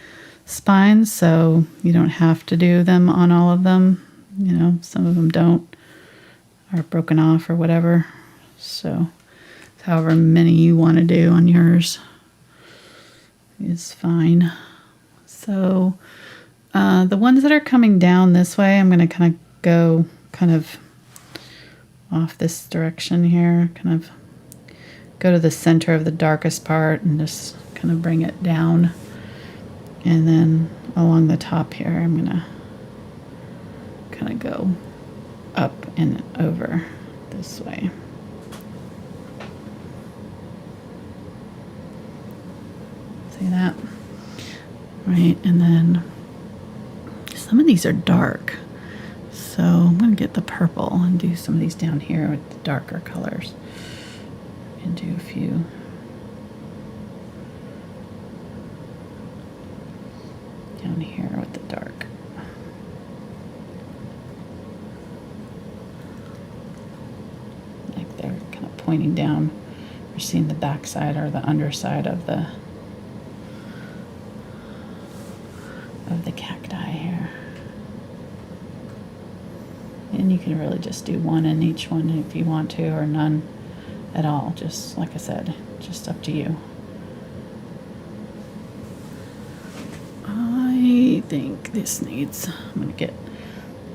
spines, so you don't have to do them on all of them. You know, some of them don't, are broken off or whatever. So however many you want to do on yours is fine. So the ones that are coming down this way, I'm going to kind of go kind of off this direction here, kind of go to the center of the darkest part and just kind of bring it down. And then along the top here, I'm going to kind of go up and over this way. See that? Right, and then some of these are dark. So I'm going to get the purple and do some of these down here with the darker colors. And do a few. Down here with the dark. Like they're kind of pointing down. We're seeing the backside or the underside of the cacti here. And you can really just do one in each one if you want to, or none at all. Just like I said, just up to you. I think this needs, I'm going to get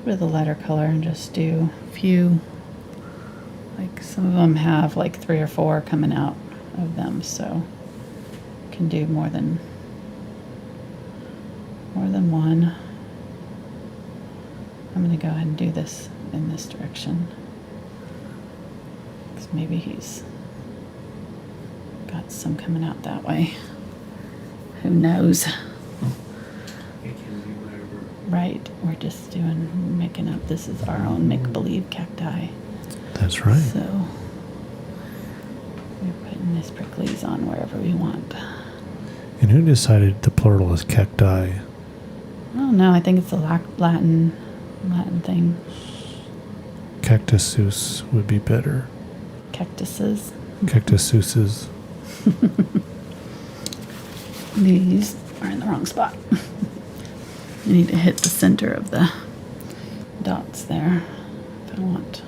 rid of the lighter color and just do a few, like some of them have like 3 or 4 coming out of them, so you can do more than one. I'm going to go ahead and do this in this direction, because maybe he's got some coming out that way. Who knows? Right, we're just making up, this is our own make-believe cacti. That's right. So we're putting this pricklies on wherever we want. And who decided the plural is cacti? I don't know, I think it's a Latin thing. Cactusus would be better. Cactuses. Cactususes. These are in the wrong spot. You need to hit the center of the dots there if I want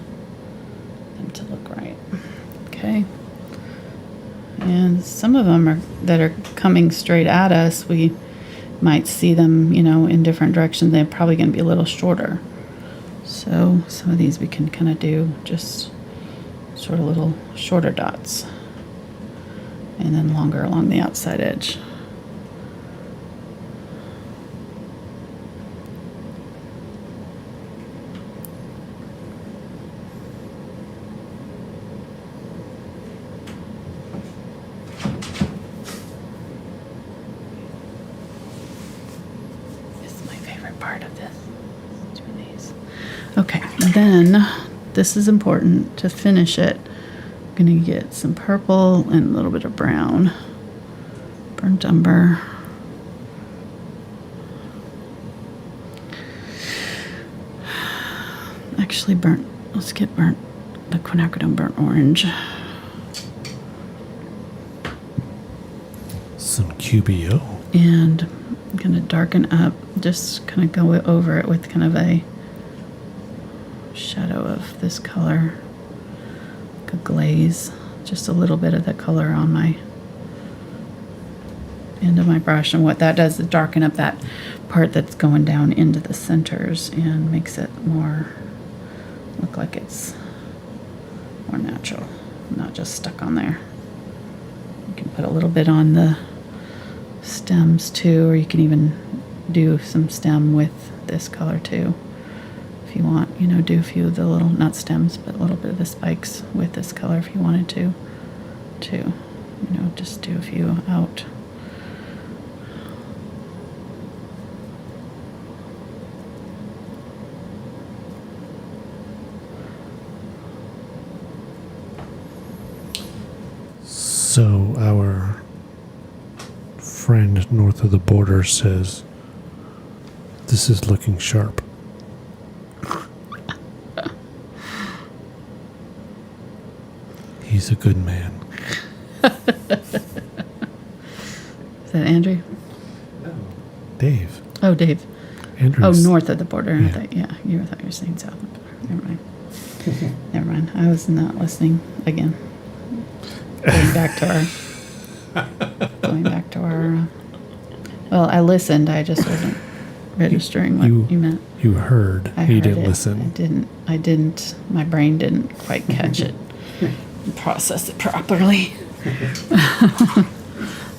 them to look right. Okay. And some of them that are coming straight at us, we might see them, in different directions. They're probably going to be a little shorter. So some of these we can kind of do just sort of little shorter dots, and then longer along the outside edge. Part of this, doing these. Okay, then this is important to finish it. I'm gonna get some purple and a little bit of brown, burnt umber. Actually, let's get the Quinacridone burnt orange. Some QBO. And I'm going to darken up, just kind of go over it with kind of a shadow of this color, like a glaze, just a little bit of the color on my end of my brush. And what that does is darken up that part that's going down into the centers and makes it more look like it's more natural, not just stuck on there. You can put a little bit on the stems too, or you can even do some stem with this color too if you want, do a few of the little, not stems, but a little bit of the spikes with this color if you wanted to just do a few out. So our friend north of the border says this is looking sharp. He's a good man. Is that Andrew? No. Dave. Oh, Dave. Andrew's. Oh, north of the border. Yeah. I thought you were saying south of the border. Never mind. Never mind. I was not listening again. Going back to our well, I listened, I just wasn't registering what you meant. You heard. You didn't listen. I didn't, my brain didn't quite catch it and process it properly.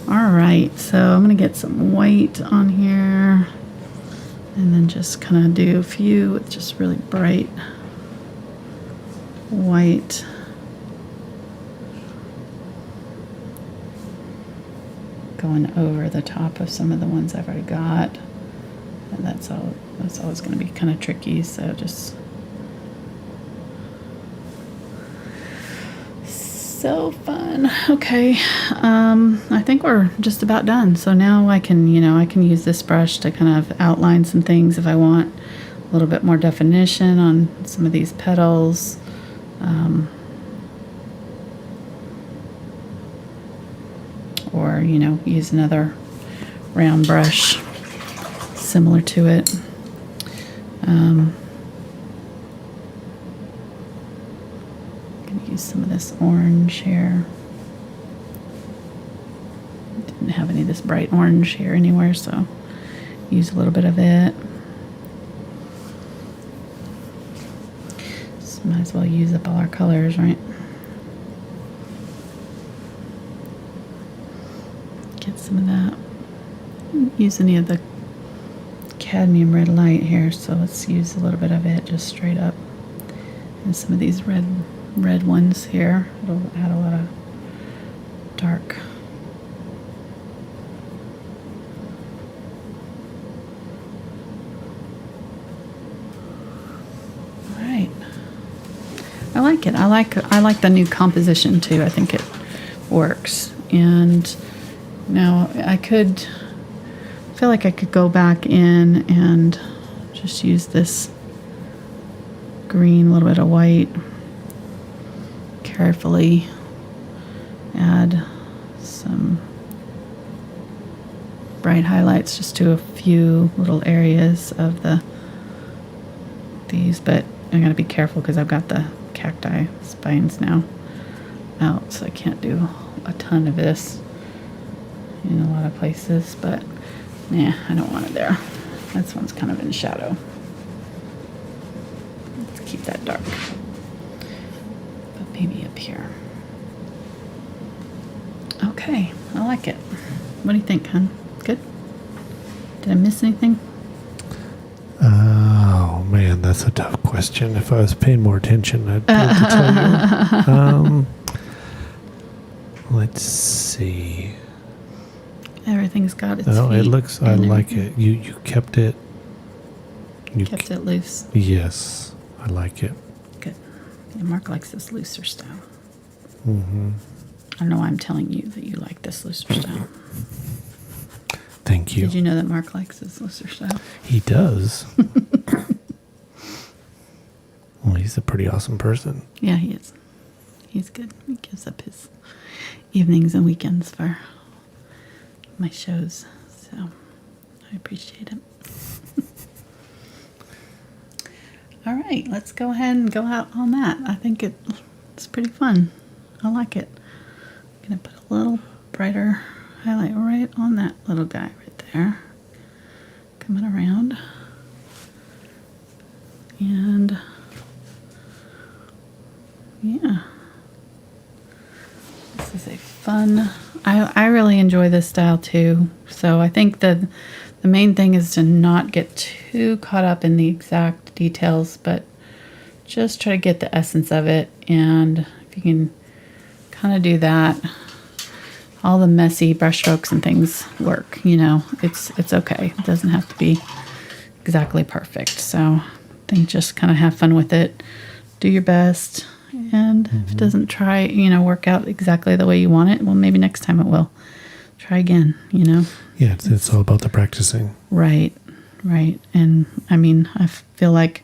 All right, so I'm going to get some white on here and then just kind of do a few with just really bright white. Going over the top of some of the ones I've already got. And that's always going to be kind of tricky, so just so fun. Okay, I think we're just about done. So now I can use this brush to kind of outline some things if I want a little bit more definition on some of these petals. Or, use another round brush similar to it. going to use some of this orange here. Didn't have any of this bright orange here anywhere, so use a little bit of it. So might as well use up all our colors, right? Get some of that. Use any of the Cadmium Red Light here, so let's use a little bit of it just straight up. And some of these red ones here. It'll add a lot of dark. All right. I like it. I like the new composition too. I think it works. And now I feel like I could go back in and just use this green, a little bit of white, carefully add some bright highlights just to a few little areas of these, but I'm going to be careful because I've got the cacti spines now out, so I can't do a ton of this in a lot of places, but nah, I don't want it there. This one's kind of in shadow. Let's keep that dark. But maybe up here. Okay, I like it. What do you think, hon? Good? Did I miss anything? Oh, man, that's a tough question. If I was paying more attention, I'd be able to tell you. Let's see. Everything's got its Oh, feet. it looks, I like it. You kept it. You kept it loose. Yes, I like it. Good. Yeah, Mark likes this looser style. Mm-hmm. I don't know why I'm telling you that you like this looser style. Thank you. Did you know that Mark likes this looser style? He does. Well, he's a pretty awesome person. Yeah, he is. He's good. He gives up his evenings and weekends for my shows, so I appreciate it. All right, let's go ahead and go out on that. I think it's pretty fun. I like it. I'm going to put a little brighter highlight right on that little guy right there. Coming around. And yeah. This is a fun, I really enjoy this style too. So I think that the main thing is to not get too caught up in the exact details, but just try to get the essence of it. And if you can kind of do that, all the messy brush strokes and things work, you know, it's okay. It doesn't have to be exactly perfect. So I think just kind of have fun with it. Do your best. And if it doesn't work out exactly the way you want it, well, maybe next time it will. Try again, you know? Yeah, it's all about the practicing. Right. And I mean, I feel like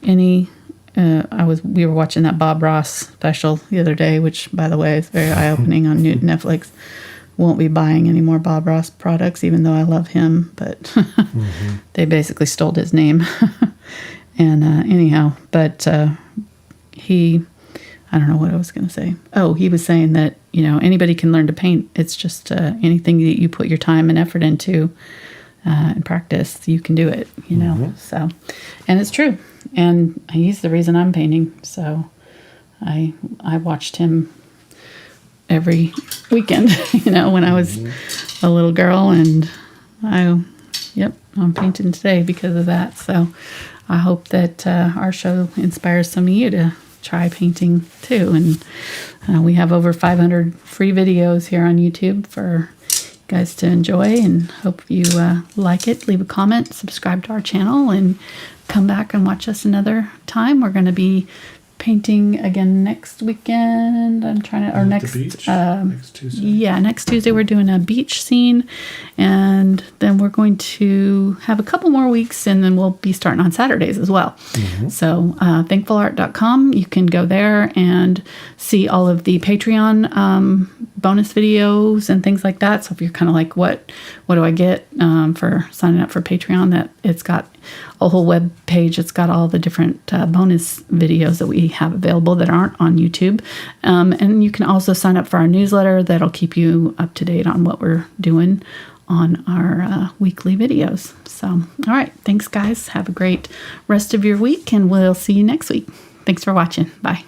we were watching that Bob Ross special the other day, which, by the way, is very eye-opening on Netflix. Won't be buying any more Bob Ross products, even though I love him, but they basically stole his name. And anyhow, but I don't know what I was going to say. Oh, he was saying that, you know, anybody can learn to paint. It's just anything that you put your time and effort into and practice, you can do it, you know. So, and it's true. And he's the reason I'm painting. So I watched him every weekend, you know, when I was a little girl. And I'm painting today because of that. So I hope that our show inspires some of you to try painting too. And we have over 500 free videos here on YouTube for you guys to enjoy, and hope you like it. Leave a comment, subscribe to our channel, and come back and watch us another time. We're going to be painting again next weekend. Next Tuesday. Yeah, next Tuesday we're doing a beach scene, and then we're going to have a couple more weeks, and then we'll be starting on Saturdays as well. So thankfulart.com, you can go there and see all of the Patreon bonus videos and things like that. So if you're kind of like, what do I get for signing up for Patreon, that it's got a whole web page. It's got all the different bonus videos that we have available that aren't on YouTube. And you can also sign up for our newsletter. That'll keep you up to date on what we're doing on our weekly videos. So, all right. Thanks, guys. Have a great rest of your week, and we'll see you next week. Thanks for watching. Bye.